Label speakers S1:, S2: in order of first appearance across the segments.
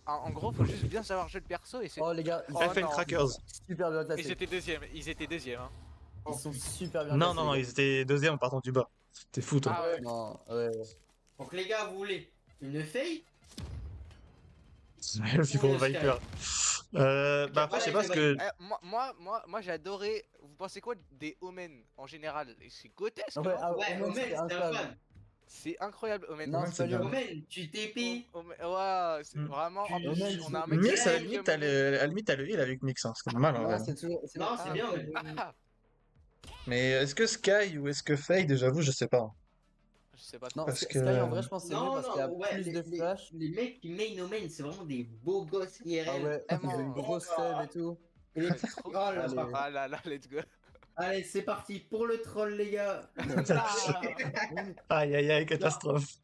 S1: En gros, faut juste bien savoir jouer le perso et c'est.
S2: Oh les gars, ils
S1: Oh,
S2: sont
S3: FN
S1: non.
S3: Crackers.
S2: super bien classés.
S1: Ils étaient deuxième. Hein.
S2: Ils sont super bien
S3: Non,
S2: classés.
S3: non, non,
S2: les gars.
S3: ils étaient deuxième en partant du bas. T'es fou, toi.
S1: Ah ouais.
S2: Non, ouais.
S4: Donc les gars, vous voulez une feuille?
S3: Le Vivo Viper. Bah après, je sais pas ce que.
S1: Moi j'ai adoré. Vous pensez quoi des Omen en général? C'est grotesque.
S2: Ouais,
S1: non
S2: ah,
S4: Ouais,
S2: Omen,
S4: Omen,
S2: c'était
S4: c'est un
S2: incroyable.
S4: fan.
S1: C'est incroyable Omen.
S2: Non,
S3: Omen,
S2: c'est
S3: c'est
S2: pas
S3: bien.
S2: lui.
S4: Omen, tu TP.
S1: Ouais, c'est
S3: Hmm.
S1: vraiment. En plus,
S2: Omen,
S1: on a un mec
S3: Mix,
S1: qui
S3: à la
S1: aime
S3: limite,
S1: Omen.
S3: à la limite, t'as le heal avec Mix, hein. C'est pas mal en vrai.
S2: Non, c'est toujours.
S4: Non, c'est bien, mais.
S1: Ah,
S3: Mais est-ce que Sky ou est-ce que Fade, j'avoue, je sais pas.
S1: je sais pas trop.
S2: Non,
S3: Parce
S2: Sky
S3: que-
S2: en vrai, je pense que c'est mieux
S4: Non,
S2: parce qu'il y a
S4: non, ouais,
S2: plus de flash.
S4: les mecs qui main Omen, c'est vraiment des beaux gosses IRL.
S2: Ah ouais, ils ont
S1: Vraiment.
S2: une grosse save et tout.
S4: Et les-
S1: Trop-
S4: Oh là
S2: Allez.
S4: là.
S1: Ah là là, let's go.
S4: Allez, c'est parti pour le troll, les gars.
S3: Aïe, aïe, aïe, catastrophe.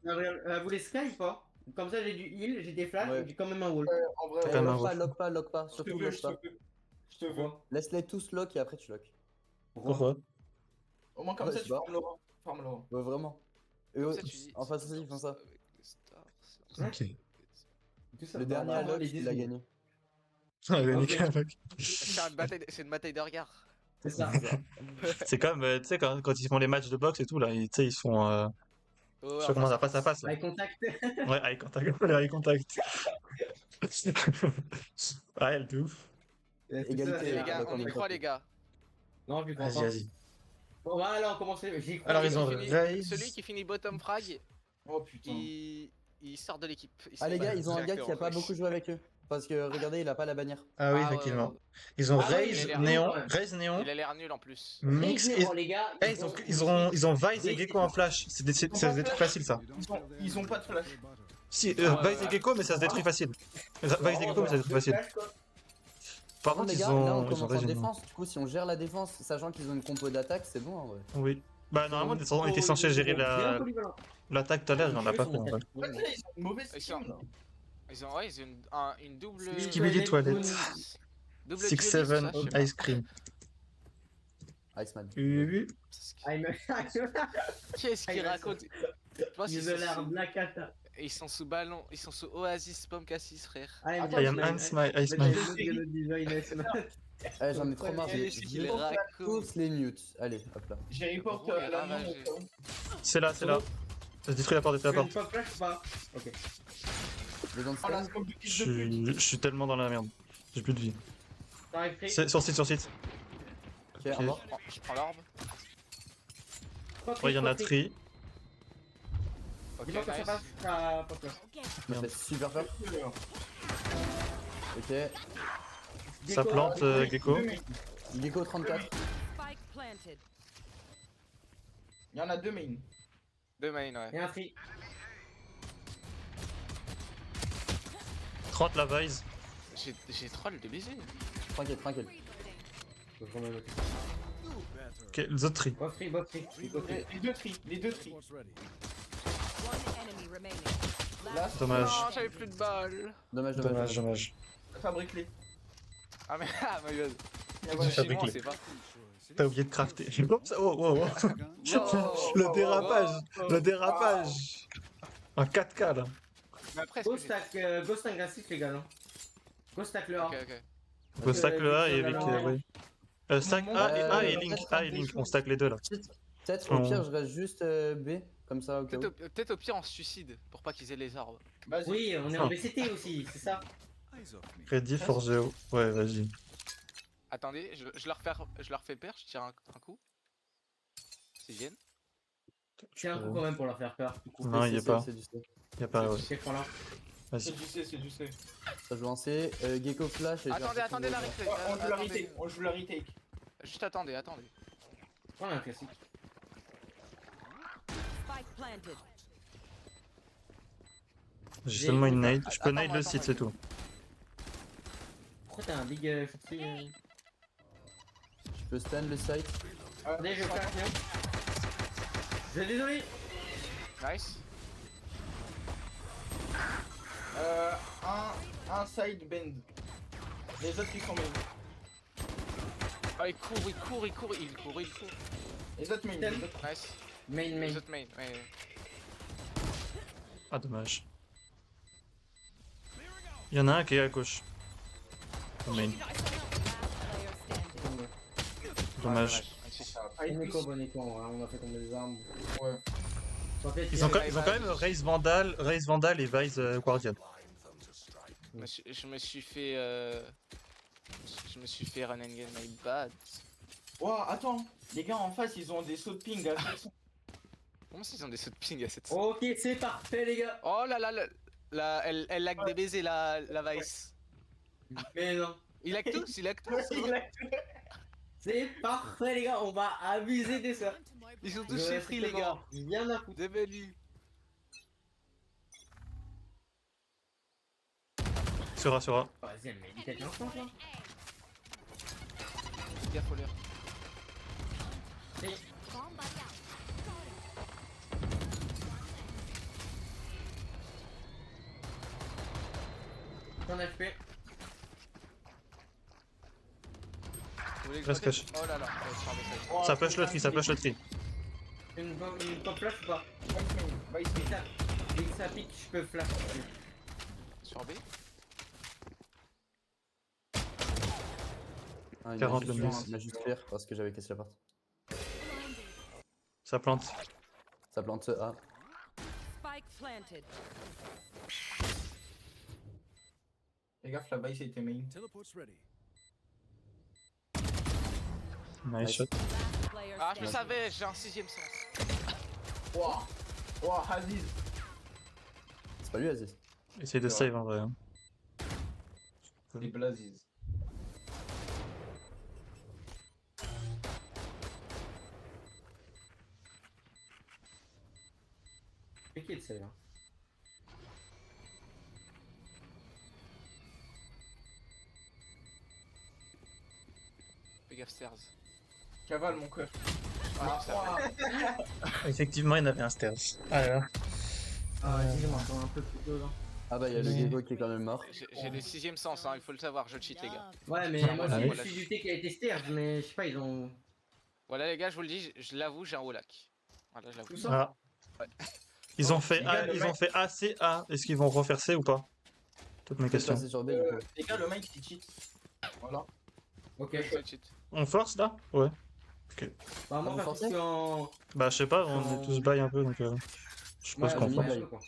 S4: Vous les Sky ou pas? Comme ça, j'ai du heal, j'ai des flashs,
S2: Ouais.
S4: et j'ai quand même un wall.
S5: En vrai,
S3: Quand même un
S2: Lock pas,
S3: wolf.
S2: lock pas, lock pas.
S5: je te
S2: Surtout
S5: veux,
S2: lock
S5: je te
S2: pas.
S5: veux. Je te veux.
S2: Laisse-les tous lock et après tu lock.
S3: Pourquoi?
S5: Au moins comme
S2: Ouais,
S5: ça,
S2: je
S5: tu
S2: sais pas.
S5: farmes Laurent. Farme Laurent.
S2: Ouais, vraiment. Et
S1: Comme
S2: eux,
S1: ça, tu dis,
S2: en face aussi, ils font ça.
S1: avec les stars,
S3: Ok.
S4: Tout ça,
S2: Le dernier
S4: bah,
S2: à lock,
S4: les
S2: il a
S4: désirs.
S2: gagné.
S3: Allez,
S4: Ok.
S3: nickel, mec.
S1: C'est une bataille de regard.
S4: C'est ça.
S3: C'est comme, tu sais, quand ils font les matchs de boxe et tout, là, tu sais, ils font.
S1: Ouais,
S3: Je sais comment ça
S1: enfin,
S3: passe à face, là.
S4: Eye contact.
S3: Ouais, eye contact. Le eye contact. Ah, elle de ouf.
S2: Égalité,
S1: Les
S2: Ouais,
S1: gars, on y
S2: d'accord,
S1: croit, les gars.
S4: Non, je crois
S3: Vas-y,
S4: pas.
S3: vas-y.
S4: Bon, voilà, on commence. J'y crois.
S3: Alors, ils ont
S1: Celui
S3: raise.
S1: qui finit bottom frag,
S5: Oh putain.
S1: il sort de l'équipe.
S2: Ah les gars, ils ont un gars qui a pas beaucoup joué avec eux. Parce que regardez, il a pas la bannière.
S3: Ah oui,
S1: Ah, ouais,
S3: effectivement.
S1: ouais.
S3: Ils ont
S4: Ah ouais,
S3: raise
S1: il a l'air
S3: néon,
S4: bien, ouais.
S3: raise néon,
S1: Il a l'air nul en plus.
S3: mix et.
S4: Les gars.
S3: Eh, ils ont Vice et Gecko en flash. C'est des trucs faciles, ça.
S5: Ils ont pas de flash.
S3: Si,
S1: ouais,
S3: Vice et Gecko, mais ça se détruit facile. Vice et Gecko, mais ça se détruit facile. Par
S2: Par contre,
S3: contre,
S2: les
S3: ils
S2: gars, là on
S3: ont
S2: commence en
S3: raise néon.
S2: défense. Du coup, si on gère la défense, sachant qu'ils ont une compo d'attaque, c'est bon en vrai.
S3: Oui. Bah, normalement, on était censé gérer l'attaque tout à l'heure et on l'a pas fait, en vrai.
S5: En fait, là, ils ont une mauvaise
S1: Ils
S5: team,
S1: sont-
S5: là.
S1: Ils ont une double.
S3: Skibidi toilette.
S1: Double
S3: 6-7
S1: dueliste, ça,
S3: ice cream.
S2: Iceman.
S3: Oui.
S1: Qu'est-ce qu'il raconte? Je pense qu'ils
S4: Ils ont
S1: sont
S4: l'air
S1: sous-
S4: black cata.
S1: ils sont sous ballon, ils sont sous Oasis Pom Cassis, frère.
S3: I am Iceman.
S2: Eh, j'en ai trop marre.
S1: Qu'est-ce qu'il
S2: J'ai
S1: raconte?
S2: tous les mutes. Allez, hop là.
S5: J'ai report
S1: Gros, il est
S5: la
S1: ravagé.
S5: main.
S3: C'est là, c'est là. Ça se détruit la porte, détruit la porte.
S4: Pas flash ou pas? Ok.
S2: Les gens de
S5: Oh la
S2: stun.
S5: scope de
S3: Je
S5: fils de pute.
S3: suis tellement dans la merde. J'ai plus de vie.
S4: T'arrives free.
S3: Sur site, sur site.
S2: Ok, un mort.
S1: Je prends l'orbe.
S3: Ouais, il y en a tri.
S1: Ok,
S4: Dis-moi quand ça
S1: nice.
S4: passe, t'as pas flash.
S2: Ça fait super peur. Ok.
S3: Ça plante Gecko.
S2: Gecko 34.
S6: Spike planted.
S5: Il y en a deux main.
S1: Deux main, ouais.
S4: Et un free.
S3: 30 la vise.
S1: J'ai troll de baiser.
S2: Tranquille, tranquille.
S3: Ok, les autres tri.
S4: Boss free, boss free.
S5: Les deux tri, les deux tri.
S6: One enemy remaining.
S3: Dommage.
S1: Non, j'avais plus de balles.
S2: Dommage,
S3: Dommage,
S2: dommage.
S3: dommage.
S5: Fabrique-les.
S1: Ah, mais ah, my god.
S3: Ouais,
S1: Chez moi,
S3: fabrique-les.
S1: c'est pas.
S3: T'as oublié de crafter. Oh, oh, oh. Le dérapage. Le dérapage. En 4K là.
S1: Mais après, est-ce
S4: Go
S1: que j'ai-
S4: stack, go stack graphique les gars, non? Go stack le A.
S1: Ok, ok.
S3: On stack le A et avec.
S4: Ouais.
S3: Oui. Stack A et Link. A et Link. On stack les deux là.
S2: Peut-être au pire, je reste juste B. Comme ça, au cas où.
S1: Peut-être au pire, on se suicide pour pas qu'ils aient les orbes.
S5: Vas-y.
S4: Oui, on est en BCT aussi, c'est ça.
S3: Ready for the. Ouais, vas-y.
S1: Attendez, je leur fais peur, je tire un coup. S'ils viennent.
S4: C'est un coup quand même pour leur faire peur.
S3: Non, il y a pas.
S2: C'est du C.
S3: Y a pas, ouais.
S4: C'est quoi là?
S3: Vas-y.
S5: C'est du C, c'est du C.
S2: Ça joue en C. Gecko flash. Et
S1: Attendez la replay.
S5: On joue la
S1: Attendez.
S5: retake. On joue la retake.
S1: Juste attendez.
S4: Prends un classique.
S6: Spike planted.
S3: J'ai seulement une nade. Je peux
S1: Attends,
S3: nade le
S1: attends,
S3: site, c'est tout.
S4: Pourquoi t'as un big shooting
S2: Je peux stun le site.
S4: Allez, je flash, non? Je suis désolé.
S1: Nice.
S5: Un side bend. Les autres qui sont main.
S1: Ah, il court.
S5: Les autres main. Les autres-
S1: Nice.
S4: Main, main.
S1: Les autres main. Ouais.
S3: Ah, dommage. Il y en a un qui est à gauche. Au main.
S6: Last player standing.
S3: Dommage.
S2: On est quoi, bon écho, on a fait tomber des armes.
S5: Ouais.
S4: T'inquiète,
S3: Ils ont,
S4: il y a-
S3: ils ont quand même Raze Vandal et Vice Guardian.
S1: Je me suis fait. Je me suis fait run and gun my bad.
S5: Wow, attends, les gars en face ils ont des sauts de ping à 700.
S1: Comment ça, ils ont des sauts de ping à 700?
S4: Ok, c'est parfait, les gars.
S1: Oh là là, elle lag des baisers la Vice.
S4: Mais non.
S1: Il lag tous, il lag tous.
S4: C'est parfait, les gars. On va abuser de ça.
S1: Ils sont tous chez Free, les gars.
S4: Bien à foutre.
S1: Des belles.
S3: Sera.
S4: Vas-y, elle met une tête instant, là.
S1: Gaffe au leurre.
S4: Ton HP.
S1: Vous voulez que je
S3: Reste
S1: refais?
S3: caché.
S1: Oh là là, pardon,
S3: Ça push le tree,
S4: Une top flash ou pas?
S5: Vice
S4: Dès que
S5: main.
S4: ça- dès que ça pique, je peux flash.
S1: sur B.
S2: Ah, il
S3: 40
S2: a
S3: le
S2: juste-
S3: miss.
S2: Il a juste clear parce que j'avais cassé la porte.
S3: Ça plante.
S2: Ça plante ce A.
S6: Spike planted.
S5: Fais gaffe, la Vice était main.
S7: Teleport's ready.
S3: Nice shot.
S6: Last player
S1: Ah, je le
S6: standing.
S1: savais, j'ai un 6ème sens.
S5: Wow, wow, Aziz.
S2: C'est pas lui, Aziz.
S3: Essaye de save en vrai. Hein.
S5: C'est Blaziz.
S4: C'est qui le save, hein?
S1: Fais gaffe stairs.
S5: Cavale mon cœur.
S1: Ah, ça va.
S3: Effectivement, il y en avait un stairs. Ah là là.
S4: Ah, vas-y, je m'entends un peu plus tôt, là.
S2: Ah bah il y a le gecko qui est quand même mort.
S1: J'ai le 6ème sens, hein, il faut le savoir, je cheat les gars.
S4: Ouais, mais moi
S3: Ah,
S4: aussi,
S3: ouais.
S4: je suis du thé qui a été stairs, mais je sais pas, ils ont.
S1: Voilà les gars, je vous le dis, je l'avoue, j'ai un haut lac. Voilà, je l'avoue.
S5: Tout ça.
S3: Ah. Ils ont fait
S5: les gars,
S3: A,
S5: le
S3: ils
S5: mec-
S3: ont fait A, C, A. Est-ce qu'ils vont refaire C ou pas? Toutes mes
S2: Je vais
S3: questions.
S2: passer sur B du coup.
S5: Les gars, le mec il cheat. Voilà.
S4: Ok.
S1: Je cheat.
S3: On force là? Ouais.
S4: Bah, moi,
S2: Vous
S4: parce que
S2: forcez
S4: je suis en.
S3: Bah, je sais pas, on est tous bail un peu donc. Je suppose
S4: Ouais,
S3: qu'on
S2: vas-y,
S3: prend.
S2: bail.
S4: quoi.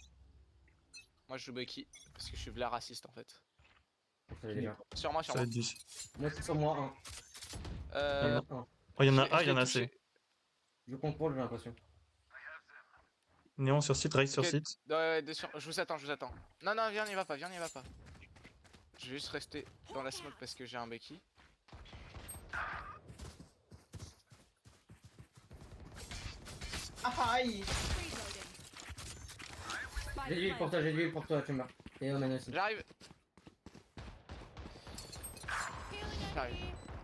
S1: Moi je joue Bucky, parce que je suis Vla raciste en fait.
S4: Salut, les gars.
S1: Sur moi, sur
S3: Ça va
S1: moi.
S3: être 10.
S4: Moi, c'est sur moi, hein.
S1: Euh,
S4: Un.
S3: Oh, il y en a
S1: je
S3: A,
S1: l'ai
S3: il y en a
S1: touché.
S3: C.
S4: Je contrôle, j'ai l'impression.
S3: Néon sur site, Raze sur
S1: Ok.
S3: site.
S1: Ouais, je vous attends, je vous attends. Non, non, viens, n'y va pas, viens, n'y va pas. Je vais juste rester dans la smoke parce que j'ai un Bucky.
S5: Ah aïe.
S4: J'ai de l'huile pour toi, j'ai de l'huile pour toi, Chamber. Et Omen aussi.
S1: J'arrive. J'arrive.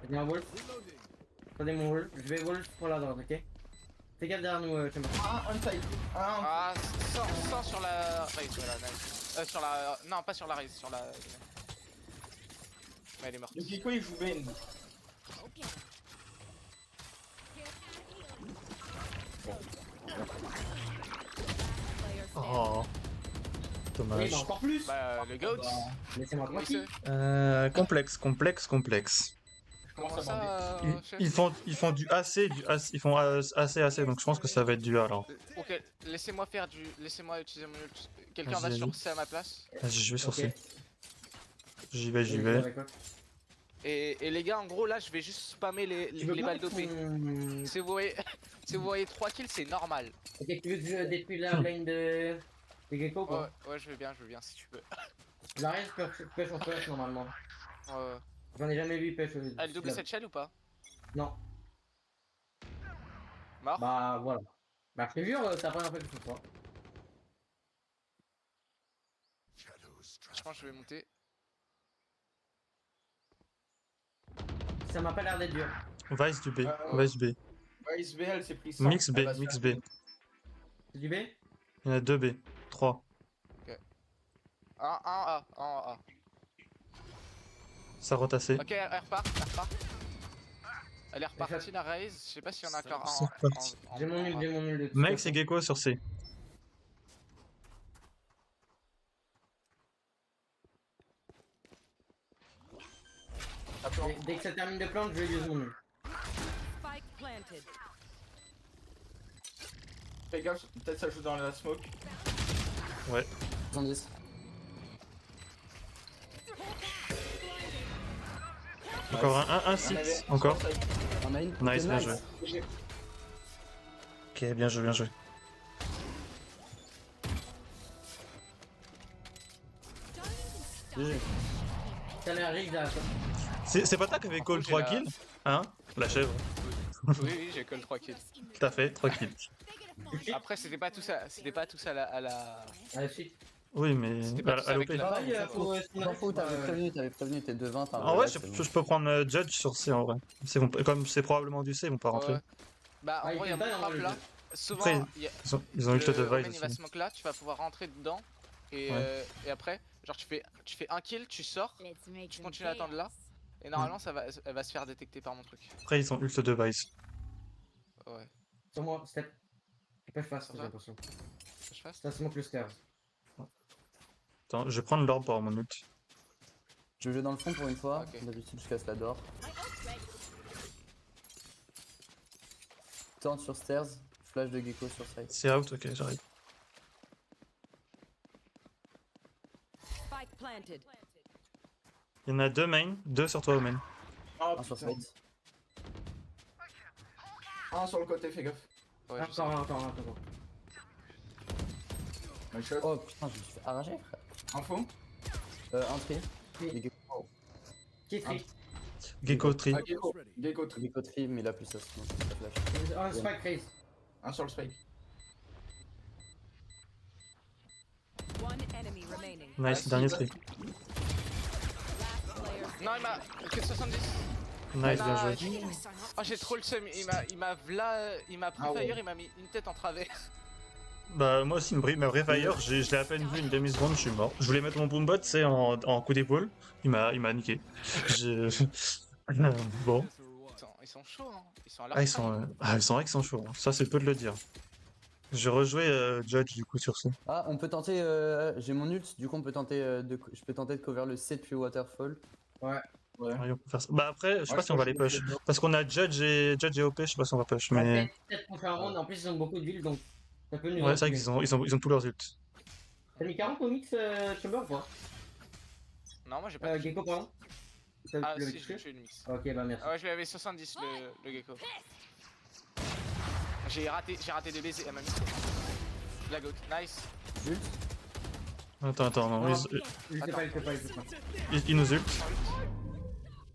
S4: J'ai dit un wolf. Attendez mon wolf. Je vais wolf pour la droite, ok? Fais gaffe derrière nous, Chamber.
S5: Ah, on side. Ah,
S1: Ah, 100 sur la race, voilà, nice. Sur la. Non, pas sur la race, sur la. Mais elle est morte.
S5: le Kiko il joue bend.
S6: Player standing.
S3: Oh.
S4: Oui,
S3: Dommage.
S4: bah encore plus!
S1: Bah, le GOAT.
S4: Laissez-moi
S1: Comment
S4: tranquille.
S1: c'est
S3: Complexe.
S5: Je commence
S1: Comment
S5: à bander.
S1: ça, chef
S3: Ils font du AC, ils font AC, donc je pense que ça va être du A alors.
S1: Ok, laissez-moi faire du. Laissez-moi utiliser mon ult. Quelqu'un
S3: Vas-y,
S1: va sur
S3: vas-y.
S1: C à ma place.
S3: Vas-y, je vais sur
S4: Ok.
S3: C. J'y vais.
S4: Avec quoi?
S1: Et les gars, en gros, là, je vais juste spammer
S4: Tu veux
S1: les
S4: pas
S1: balles dopées. Si vous voyez, si vous voyez 3 kills, c'est normal.
S4: Ok, tu veux que je détruise la lane de Gecko ou
S1: Ouais,
S4: pas?
S1: ouais, je veux bien, si tu veux.
S4: J'arrive, je pêche en flash normalement.
S1: Ouais.
S4: J'en ai jamais vu pêche.
S1: Elle double cette shell ou pas?
S4: Non.
S1: Mort?
S4: Bah voilà. Bah je te jure, c'est la première fois que je fais ça.
S1: Je pense que je vais monter.
S4: Ça m'a pas l'air d'être dur.
S3: Vice du B.
S5: Euh,
S3: Vice B.
S5: Vice B, elle s'est pris ça.
S3: Mix B.
S5: Elle va se
S3: Mix
S5: faire
S3: B.
S4: C'est du B?
S3: Il y en a 2 B. 3.
S1: Un A, un A.
S3: Ça rote assez.
S1: Ok, elle repart, Elle est repartie la raise, je sais pas s'il y en a encore
S3: C'est
S1: un
S3: reparti.
S4: J'ai mon nul, j'ai mon nul de toute
S3: Mike,
S4: façon.
S3: c'est Gecko sur C.
S4: Dès que ça termine de plante, je vais use mon ult.
S6: Spike planted.
S5: Fais gaffe, peut-être ça joue dans la smoke.
S2: 70.
S3: Encore un site. Encore.
S2: Un main.
S3: Nice, bien joué. Ok, bien joué, bien joué.
S2: GG.
S4: T'as l'air riche là.
S3: C'est pas toi qui avait call
S1: j'ai
S3: 3
S1: la-
S3: kills? Hein? La chèvre.
S1: Oui, j'ai que le 3 kills.
S3: Tout à fait, 3 kills.
S1: Après, c'était pas tout ça à la.
S4: Ah, la suite.
S3: Oui, mais
S1: C'était pas tous
S3: à
S1: avec
S3: l'OP.
S1: la-
S4: Pareil, faut.
S2: T'en fous, t'avais prévenu, t'es 2-20. t'as un
S3: En vrai,
S2: relais, c'est bon.
S3: je peux prendre Judge sur C en vrai. Comme c'est probablement du C, ils vont pas rentrer.
S1: Ouais. Bah, en
S4: Ah, il
S1: gros, il y a
S4: fait pas
S1: mon
S4: dans
S1: trap
S4: le
S1: là.
S4: jeu.
S1: Souvent,
S3: Après,
S1: il y a-
S3: Ils ont ult de
S1: le Omen,
S3: Device
S1: il va
S3: aussi.
S1: smoke là, tu vas pouvoir rentrer dedans. Et,
S3: Ouais.
S1: et après, genre, tu fais un kill, tu sors. Tu continues à attendre là. Et normalement, elle va se faire détecter par mon truc.
S3: Après, ils ont ult de Device.
S1: Ouais.
S4: Sur moi, step. Je peux faire ça,
S1: Sur
S4: j'ai
S1: toi
S4: l'impression.
S1: Je fasse.
S4: Ça smoke le stairs.
S3: Attends, je vais prendre l'orbe pour mon ult.
S2: Je vais dans le fond pour une fois.
S1: Ok.
S2: D'habitude, je casse la door. Tente sur stairs. Flash de Gecko sur side.
S3: C'est out, ok, j'arrive.
S6: Spike planted.
S3: Il y en a deux main, deux sur toi au main.
S5: Oh
S2: Un sur
S5: putain.
S2: side.
S5: Un sur le côté, fais gaffe.
S1: Ouais, je sais.
S4: Encore.
S5: My shot.
S2: Oh putain, je me suis fait arracher, frère.
S5: Info.
S2: Un tri.
S4: Oui.
S2: Gecko.
S4: Qui est triste.
S3: Gecko tree.
S5: Ah, Gecko. Gecko.
S2: Gecko tri, mais il a plus sa smoke, sa flash.
S4: Un spike raise.
S5: Un sur le spike.
S6: One enemy remaining.
S3: Nice, dernier tree.
S6: Last player
S1: Non, il m'a. Que 70.
S3: Nice, bien joué.
S1: Oh, j'ai trop le seum. Il m'a pris
S5: Ah ouais.
S1: fire, il m'a mis une tête en travers.
S3: Bah, moi aussi, ma vraie fire, je l'ai à peine vu une demi-seconde, je suis mort. Je voulais mettre mon boombot, tu sais, en coup d'épaule. Il m'a niqué. Bon.
S1: Ils sont chauds, hein. Ils sont à
S3: Ah, ils sont vrai qu'ils sont chauds. Hein. Ça, c'est peu de le dire. J'ai rejoué Judge du coup sur ça.
S2: Ah, on peut tenter. J'ai mon ult, du coup, on peut tenter je peux tenter de cover le C depuis Waterfall.
S5: Ouais.
S3: Ouais, on peut faire ça. Bah après, je sais
S5: Ouais,
S3: pas si on va
S5: je
S3: les
S5: pense
S3: push.
S5: que-
S3: Parce qu'on a Judge et OP, je sais pas si on va push. Mais
S4: Peut-être qu'on fait un round. En plus, ils ont beaucoup de villes donc. Ça peut nous.
S3: ouais, c'est vrai qu'ils ont tous leurs ults.
S4: T'as mis 40 au mix, Chamber ou pas
S1: Non, moi j'ai pas. touché.
S4: Gecko, pardon.
S1: Ah,
S4: Tu l'avais
S1: si, je
S4: touché
S1: l'ai tué une mix.
S4: Ok, bah merci.
S1: Ah ouais, je lui avais 70 le gecko. J'ai raté des baisers, elle m'a mis. La goat, nice.
S2: Ult.
S3: Attends, non,
S4: Il sait pas.
S3: ils nous ult.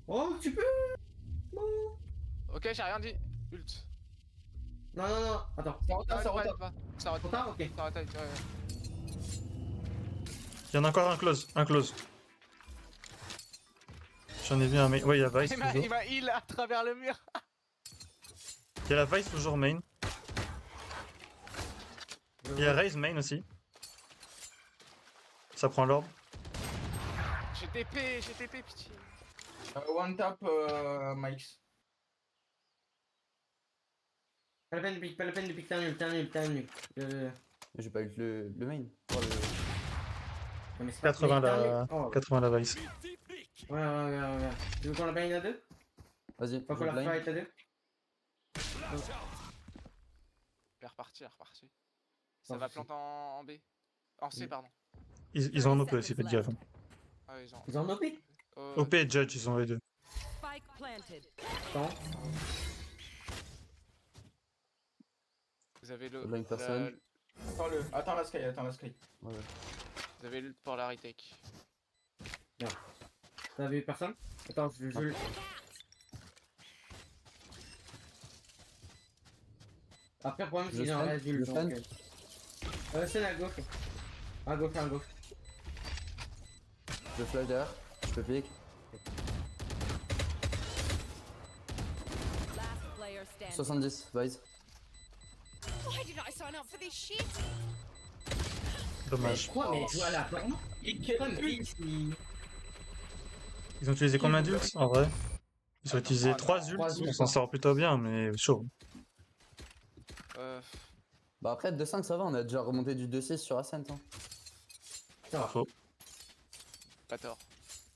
S4: Oh, tu peux.
S1: Ok, j'ai rien dit. Ult.
S4: Non, attends.
S5: Ça retape.
S1: Pas. Ça
S4: Trop
S1: retape.
S4: tard, ok.
S1: Ça retape, ouais.
S3: Il y en a encore un close. J'en ai vu un main. Ouais, il y a Vice toujours.
S1: Il m'a heal à travers le mur.
S3: Il y a la Vice toujours main. Il y a Raze main aussi. Ça prend l'orbe.
S1: J'ai TP, pitié.
S5: One tap, Mike.
S4: Pas la peine de piquer, t'es un nul.
S2: J'ai pas ult le main. Oh, le-
S4: Non, mais c'est pas-
S3: 80
S4: mais t'es un
S3: la...
S4: nul. Oh.
S3: 80 la Vice.
S4: Ouais. Tu veux qu'on la baigne à deux
S2: Vas-y,
S4: Pas
S2: je
S4: qu'on la
S2: blind.
S4: fight à deux
S1: Elle est reparti. Ça
S4: Oh,
S1: va
S4: c'est-
S1: planter en B. En C, pardon.
S3: Ils ont un OP aussi, faites gaffe.
S1: Ah, ils ont.
S4: Ils ont OP
S3: OP et Judge, ils ont les deux.
S6: Spike planted.
S4: Attends.
S1: Vous avez le.
S2: Blind personne.
S5: Attends la sky.
S2: Ouais.
S1: Vous avez l'ult pour la retake.
S4: T'as vu personne Attends, je. Après, le problème, c'est
S2: Je
S4: qu'ils ont un
S2: stun,
S4: reste d'huile,
S2: je
S4: donc.
S2: stun.
S4: C'est à gauche. À gauche.
S2: Je flash derrière. Je peux pick.
S6: Last player standing.
S2: 70, Vice.
S6: Why did I sign up for this shit?
S3: Dommage.
S4: Quoi Mais voilà, vraiment
S3: Ils ont utilisé combien d'ults en vrai? Ils ont utilisé 3 ults,
S4: Trois ults,
S3: on s'en sort plutôt bien, mais chaud.
S1: Euh.
S2: Bah après 2-5 ça va, on a déjà remonté du 2-6 sur Ascent. Hein.
S3: Pas faux.
S1: Pas tort.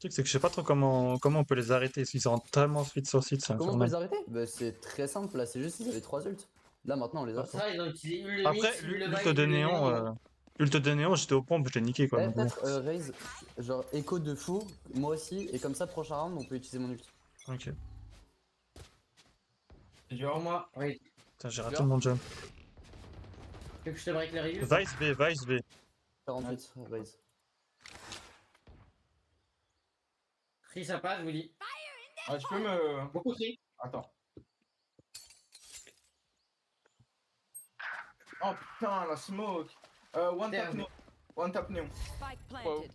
S3: truc, c'est que je sais pas trop comment on peut les arrêter. Ils rentrent tellement vite sur le site, c'est
S2: Comment on peut
S3: infernal.
S2: les arrêter? Bah, c'est très simple, là, c'est juste qu'ils avaient 3 ults. Là, maintenant, on les a.
S4: Ça, ils ont utilisé le
S3: Après,
S4: mix, le
S3: l'ult
S4: vibe,
S3: de
S4: le
S3: néon, ult de néon, j'étais au pompe, je l'ai niqué quoi.
S2: Eh,
S3: Donc bon.
S2: peut-être raise, genre écho de fou, moi aussi, et comme ça, prochain round, on peut utiliser mon ult.
S3: Ok.
S4: Genre moi, oui.
S3: Putain, j'ai raté mon jump.
S4: Tu veux que je te break les reviews?
S3: Vice B.
S2: 48, raise.
S4: Si ça passe, je vous dis.
S5: Ah, tu peux me.
S4: Beaucoup tri.
S5: Attends. Oh putain, la smoke. One tap
S4: Merde.
S5: néon. One tap néon.
S6: Spike planted.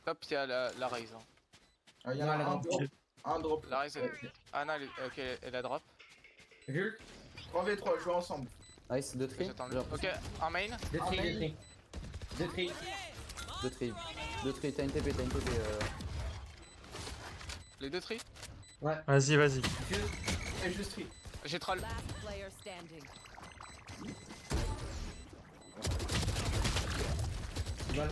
S1: Top, il y a la raise. Hein.
S5: Il y en a
S4: Non,
S5: un
S4: elle
S5: drop. Un drop.
S1: La raise, ah non, ok, elle a drop.
S4: Jules,
S5: 3v3, jouer ensemble.
S2: Nice, 2 tri.
S1: J'attends le. Ok, un main.
S4: deux tri,
S5: Ah,
S4: deux tri. Deux tri.
S2: 2 tri. 2 tri, t'as une TP, t'as une TP.
S1: Les deux tri.
S3: Vas-y.
S4: Jules,
S5: Et je street.
S1: J'ai troll.
S6: Last player standing.
S4: voilà.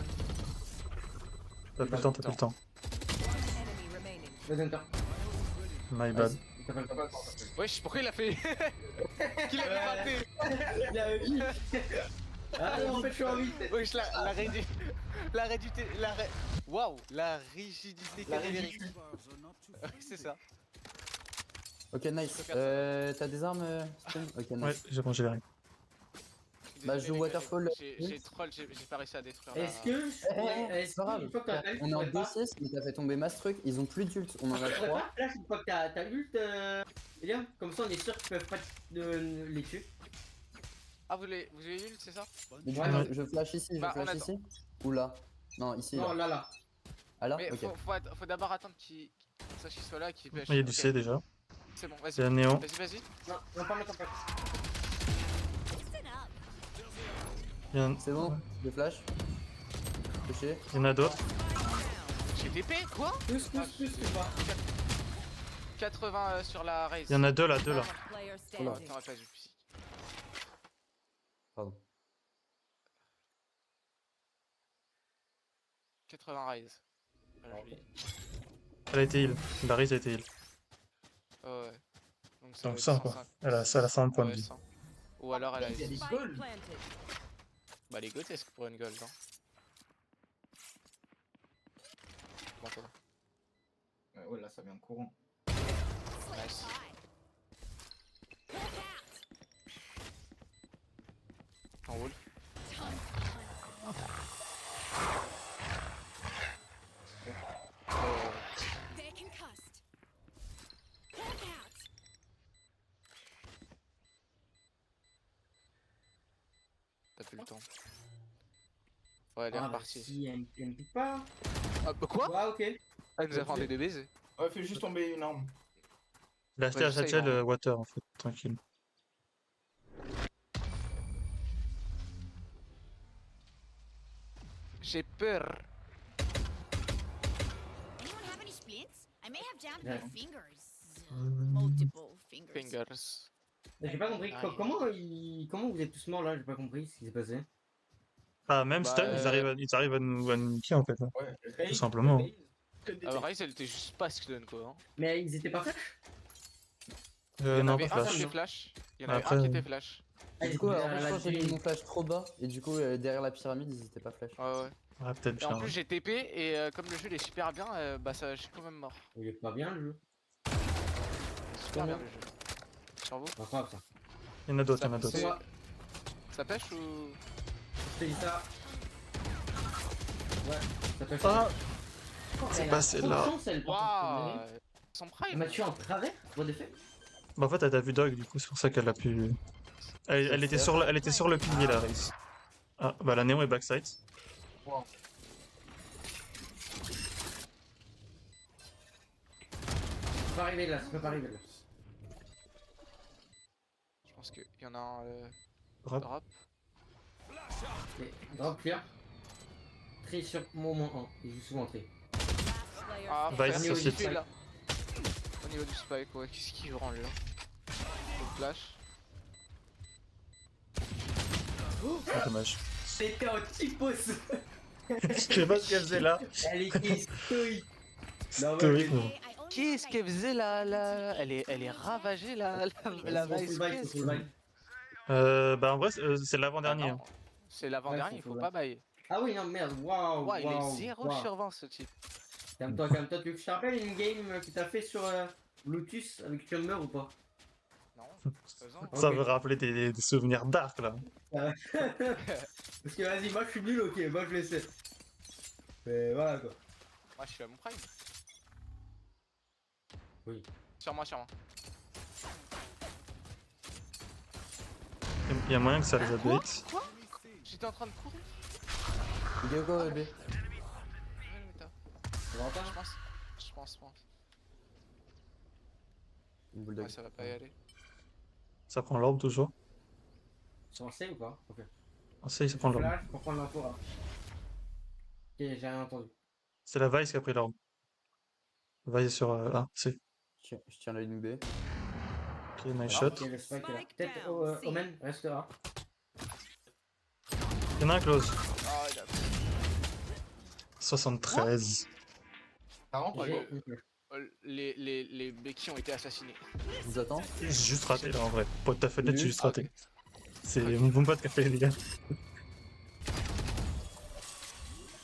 S3: T'as plus le temps, t'as plus le temps.
S6: One enemy remaining.
S4: Deuxième temps.
S3: My bad.
S4: T'as pas le temps.
S1: Wesh, pourquoi il a fait. Qu'il a fait rater.
S4: Il a eu. Ah non, en fait, je suis en 8.
S1: Wesh, la rigidité. Waouh, la rigidité
S5: La
S1: cadavérique.
S5: ridicule.
S1: Ouais, c'est ça.
S2: Ok, nice. T'as des armes, Steven? Ok, nice.
S3: Ouais, j'ai mangé les règles.
S2: Bah, je joue Waterfall.
S1: J'ai troll, j'ai pas réussi à détruire.
S4: Est-ce que.
S2: C'est pas grave.
S4: Une fois que t'as ult,
S2: On est en
S4: tu pourrais pas-
S2: 2-6, mais t'as fait tomber Mass Truc, ils ont plus d'ult, on en a
S4: tu pourrais
S2: 3.
S4: pas flash une fois que t'as ult, Elia? Comme ça, on est sûr qu'ils peuvent pas les tuer.
S1: Ah, vous les ult, c'est ça?
S2: Mais du
S4: Ouais,
S2: coup,
S4: ouais.
S2: je flash ici,
S1: Bah,
S2: je
S1: on
S2: flash
S1: attend.
S2: ici. Ou là. Non, ici,
S4: Non,
S2: là.
S4: là.
S2: Ah là?
S1: Mais
S2: Ok.
S1: faut d'abord attendre qu'il sache qu'il soit là, qu'il pêche.
S3: Il y a du
S1: Ok,
S3: C déjà.
S1: c'est bon,
S3: Il y a
S1: vas-y.
S3: néon.
S1: Vas-y.
S4: Non, on va pas mettre en place.
S3: Il y en
S2: C'est bon, je flash. Touché.
S3: il y en a d'autres.
S1: J'ai TP, quoi?
S4: Pousse, tu vois.
S1: 80 sur la raise.
S3: Il y en a deux là.
S6: Player
S1: Oh,
S6: standing.
S1: t'aurais pas dû pisser.
S2: Pardon.
S1: 80 raise. Joli.
S3: Elle a été heal. La raise a été heal.
S1: Oh, ouais. Donc
S3: Donc
S1: doit être
S3: 100 quoi.
S1: 105.
S3: Elle a 100 points de
S1: Ouais,
S3: vie.
S1: 100. Ou alors elle a.
S5: Il y a des
S6: Spike
S5: goals.
S6: planted.
S1: Bah, les goats, est-ce que pour une gold, hein? Bon, toi.
S5: Ouais, là, ça vient de courant.
S1: Nice. En roule.
S6: They're concussed. Hawk out.
S1: T'as plus le temps. Ouais, elle est
S4: Ah, bah,
S1: repartie.
S4: si, elle me pique pas.
S1: Ah, bah quoi?
S4: Ouais, ok.
S1: Elle nous a fait des baisers.
S5: Ouais, fais juste tomber une arme.
S3: Il a acheté
S1: Ouais,
S3: à
S1: je sais,
S3: Satchel
S1: il
S3: Water en fait, tranquille.
S1: J'ai peur.
S7: Anyone have any splints? I may have jammed
S4: Yeah.
S7: my fingers. Multiple fingers.
S1: Fingers.
S4: J'ai pas compris.
S1: Ah,
S4: Comment vous êtes tous morts là? J'ai pas compris ce qui s'est passé.
S3: Ah, même
S1: Bah,
S3: stun, ils arrivent à nous niquer en fait. Là.
S5: Ouais, raise,
S3: Tout simplement.
S5: raise, que des
S1: Alors, Raze, elle était juste pas stun quoi. Hein.
S4: Mais ils étaient pas flash?
S1: Il y en
S3: Non,
S1: avait
S3: pas
S1: un
S3: flash.
S1: qui était flash. Il y en avait
S3: Après,
S1: un qui était flash.
S4: Ah,
S2: Du coup,
S4: ils étaient
S2: alors,
S4: derrière
S2: je
S4: la
S2: pense que j'ai mis
S4: grille.
S2: mon flash trop bas, et du coup, derrière la pyramide, ils étaient pas flash.
S1: Ouais, ouais.
S3: Ouais, peut-être
S1: Et en
S3: bien.
S1: plus, j'ai TP et comme le jeu il est super bien, bah ça, je suis quand même mort.
S4: Il est pas bien le jeu.
S1: Super bien le jeu. Sur vous?
S4: Pas grave ça.
S3: Il y en a d'autres, il y en a
S1: Ça-
S3: d'autres.
S1: c'est-
S4: Moi,
S1: Ça pêche ou.
S4: je te dis ça. Ouais, ça peut
S3: Ah,
S4: c'est
S3: c'est passé là.
S1: Waouh! Son
S4: Elle
S1: prime!
S4: m'a tué en travers? What the fuck?
S3: Bah en fait, elle a vu Dog, du coup, c'est pour ça qu'elle a pu. Elle était sur le pilier la race. Ah, bah la néon est backside.
S4: Ça peut pas arriver là, ça peut pas arriver là.
S1: Je pense qu'il y en a un
S3: Drop.
S1: drop.
S4: Ok, drop clear. Tri sur mon moins 1. Il joue souvent tri.
S6: Last player
S1: Ah,
S3: Vice
S1: frère,
S3: sur
S1: qu'est-ce qu'il
S3: site.
S1: fait, là? Au niveau du spike, ouais, qu'est-ce qu'il rend là? Le flash.
S3: Ah, dommage.
S4: C'était en typos.
S3: Je sais pas ce qu'elle faisait là.
S4: Elle était stoïque. Non,
S3: Stoïque,
S4: mais-
S3: moi.
S7: I only
S1: Qu'est-ce
S7: have
S1: qu'elle faisait là? Elle est ravagée la
S4: Faut
S1: Vice.
S4: full buy, faut
S1: Qu'est-ce
S4: full buy.
S3: Bah en vrai, c'est
S1: Ah
S3: l'avant-dernier.
S1: non, c'est l'avant-dernier,
S4: Ouais,
S1: il
S4: faut
S1: faut
S4: full
S1: pas bailler.
S4: Ah oui, non, merde, waouh.
S1: Ouais, il est
S4: waouh,
S1: 0
S4: waouh.
S1: sur 20 ce type.
S4: Calme-toi, calme-toi. Tu veux que je te rappelle une game que t'as fait sur Lotus avec Tumblr ou pas?
S1: Non, faisons.
S3: Ça
S4: Ok.
S3: veut rappeler des souvenirs dark là.
S4: Parce que vas-y, moi je suis nul, ok, moi je le sais. Mais voilà quoi.
S1: Moi je suis à mon prime.
S4: Oui.
S1: Sur moi, sur moi.
S3: Il y a moyen que ça les update.
S1: J'étais en train de courir.
S2: Go go B.
S1: Ouais, mais t'as-
S4: Ça va pas?
S1: Je pense.
S2: Une bulldog.
S1: Ouais, ça va pas y aller.
S3: Ça prend l'orbe toujours.
S4: Sur C ou pas? Ok.
S3: Ah, ça, ça prend l'orbe.
S4: Flash pour prendre l'info là. Ok, j'ai rien entendu.
S3: C'est la Vice qui a pris l'orbe. Vice sur A, C.
S2: Je tiens la ligne B.
S3: Ok, nice
S1: Ah,
S3: shot.
S4: Ok, le spike est là.
S6: Spike
S4: Peut-être
S6: down, C.
S4: Omen restera.
S3: Il y en a un close.
S1: Oh, il a...
S3: 73.
S5: Par contre,
S4: J'ai-
S1: les béquilles ont été assassinés.
S2: Je vous attends.
S3: J'ai juste raté là en vrai. Pour ta fenêtre, j'ai juste
S1: Ah,
S3: raté.
S1: ok.
S3: C'est mon bon pote qui a fait les gars.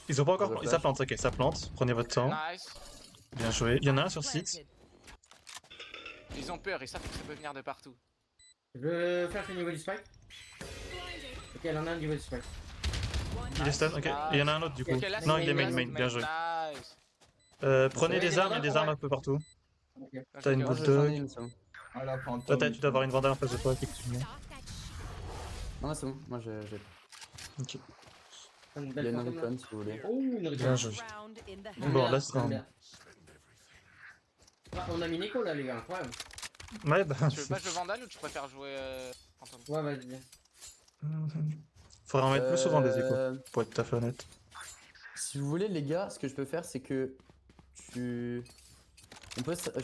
S3: Ils ont pas encore.
S2: Flash.
S3: Ça plante, ok, ça plante. Prenez votre temps.
S1: Nice.
S3: Bien joué. Il y en a un sur site.
S6: Planted.
S1: Ils ont peur, ils savent que ça peut venir de partout.
S4: Je flash au niveau du spike. Ok, elle en a un au niveau du spike.
S3: Il est stun, ok. Et il y en a un autre du coup.
S1: Ok, là,
S3: Non,
S1: c'est
S3: il est main,
S1: nice,
S3: main, bien joué.
S1: Nice.
S3: Prenez
S4: Ouais,
S3: des armes, il y a des armes
S4: ouais.
S3: un peu partout.
S4: Ok.
S1: Là,
S3: T'as une
S1: j'ai-
S2: Moi,
S3: boule.
S2: j'en ai une, c'est bon.
S5: ah, la
S3: Toi,
S5: fantôme.
S3: tu dois avoir une vandale en face de toi, effectivement.
S7: start that shit.
S2: Non, c'est bon. Moi, j'ai.
S3: Ok.
S4: Une
S2: Il y a
S4: belle
S2: une
S4: fantôme, là.
S2: recon si vous voulez.
S4: Oh, une recon.
S3: Bien joué.
S6: Round in the
S4: J'aime
S3: Bon,
S6: half.
S4: bien,
S3: là, c'est
S4: j'aime
S3: un-
S4: bien. Ah, on a mis Nico là, les gars, incroyable.
S3: Ouais, bah.
S1: Tu veux pas jouer Vandal ou tu préfères jouer Phantom?
S4: Ouais, vas-y, bien.
S3: Faudrait en mettre plus souvent des échos,
S2: Euh,
S3: pour être tout à fait honnête.
S2: Si vous voulez, les gars, ce que je peux faire, c'est que je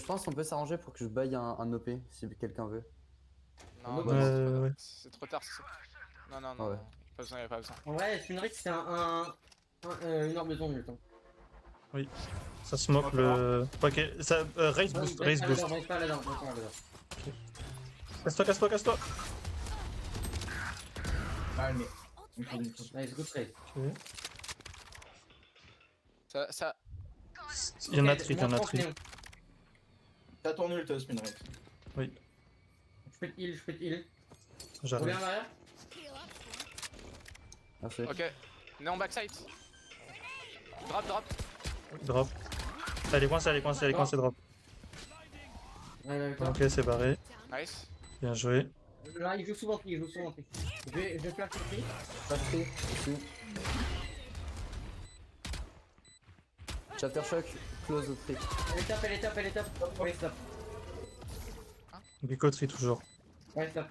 S2: pense qu'on peut s'arranger pour que je baille un OP si quelqu'un veut.
S1: Non,
S4: Ouais,
S1: non,
S3: ouais.
S1: c'est trop tard. Non, non, non.
S2: Ah ouais.
S1: non. Pas besoin, y'a pas besoin.
S4: En vrai, Spinrix c'était une orbe de zone, le temps.
S3: Ça smoke le. Ok, ça. Raise boost, raise boost.
S4: Reste pas là-dedans, reste pas là-dedans.
S3: Casse-toi, casse-toi, casse-toi.
S5: Ah, mais. Il faut des trucs.
S4: Nice, good trade.
S1: Ça...
S3: Il y en a
S4: Ok,
S3: tri, il y en a
S4: montre
S3: tri.
S4: Néon.
S5: T'as ton ult, Spinrix.
S3: Oui,
S4: Je peux te heal, je peux te heal.
S3: j'arrive.
S4: Reviens en arrière.
S2: Merci.
S1: Ok. Néon backside. Drop.
S3: Drop. Elle est coincée, elle est coincée, elle est coincée, drop.
S4: Ouais, avec toi.
S3: Ok, c'est barré.
S1: Nice.
S3: Bien joué.
S4: Là, il joue souvent tri, il joue souvent tri. Je vais flash le tri.
S2: Pas de trou, ici. Chapter shock, close au tree.
S4: Elle est top. Ouais, stop.
S3: Bicoterie toujours.
S4: Ouais, stop.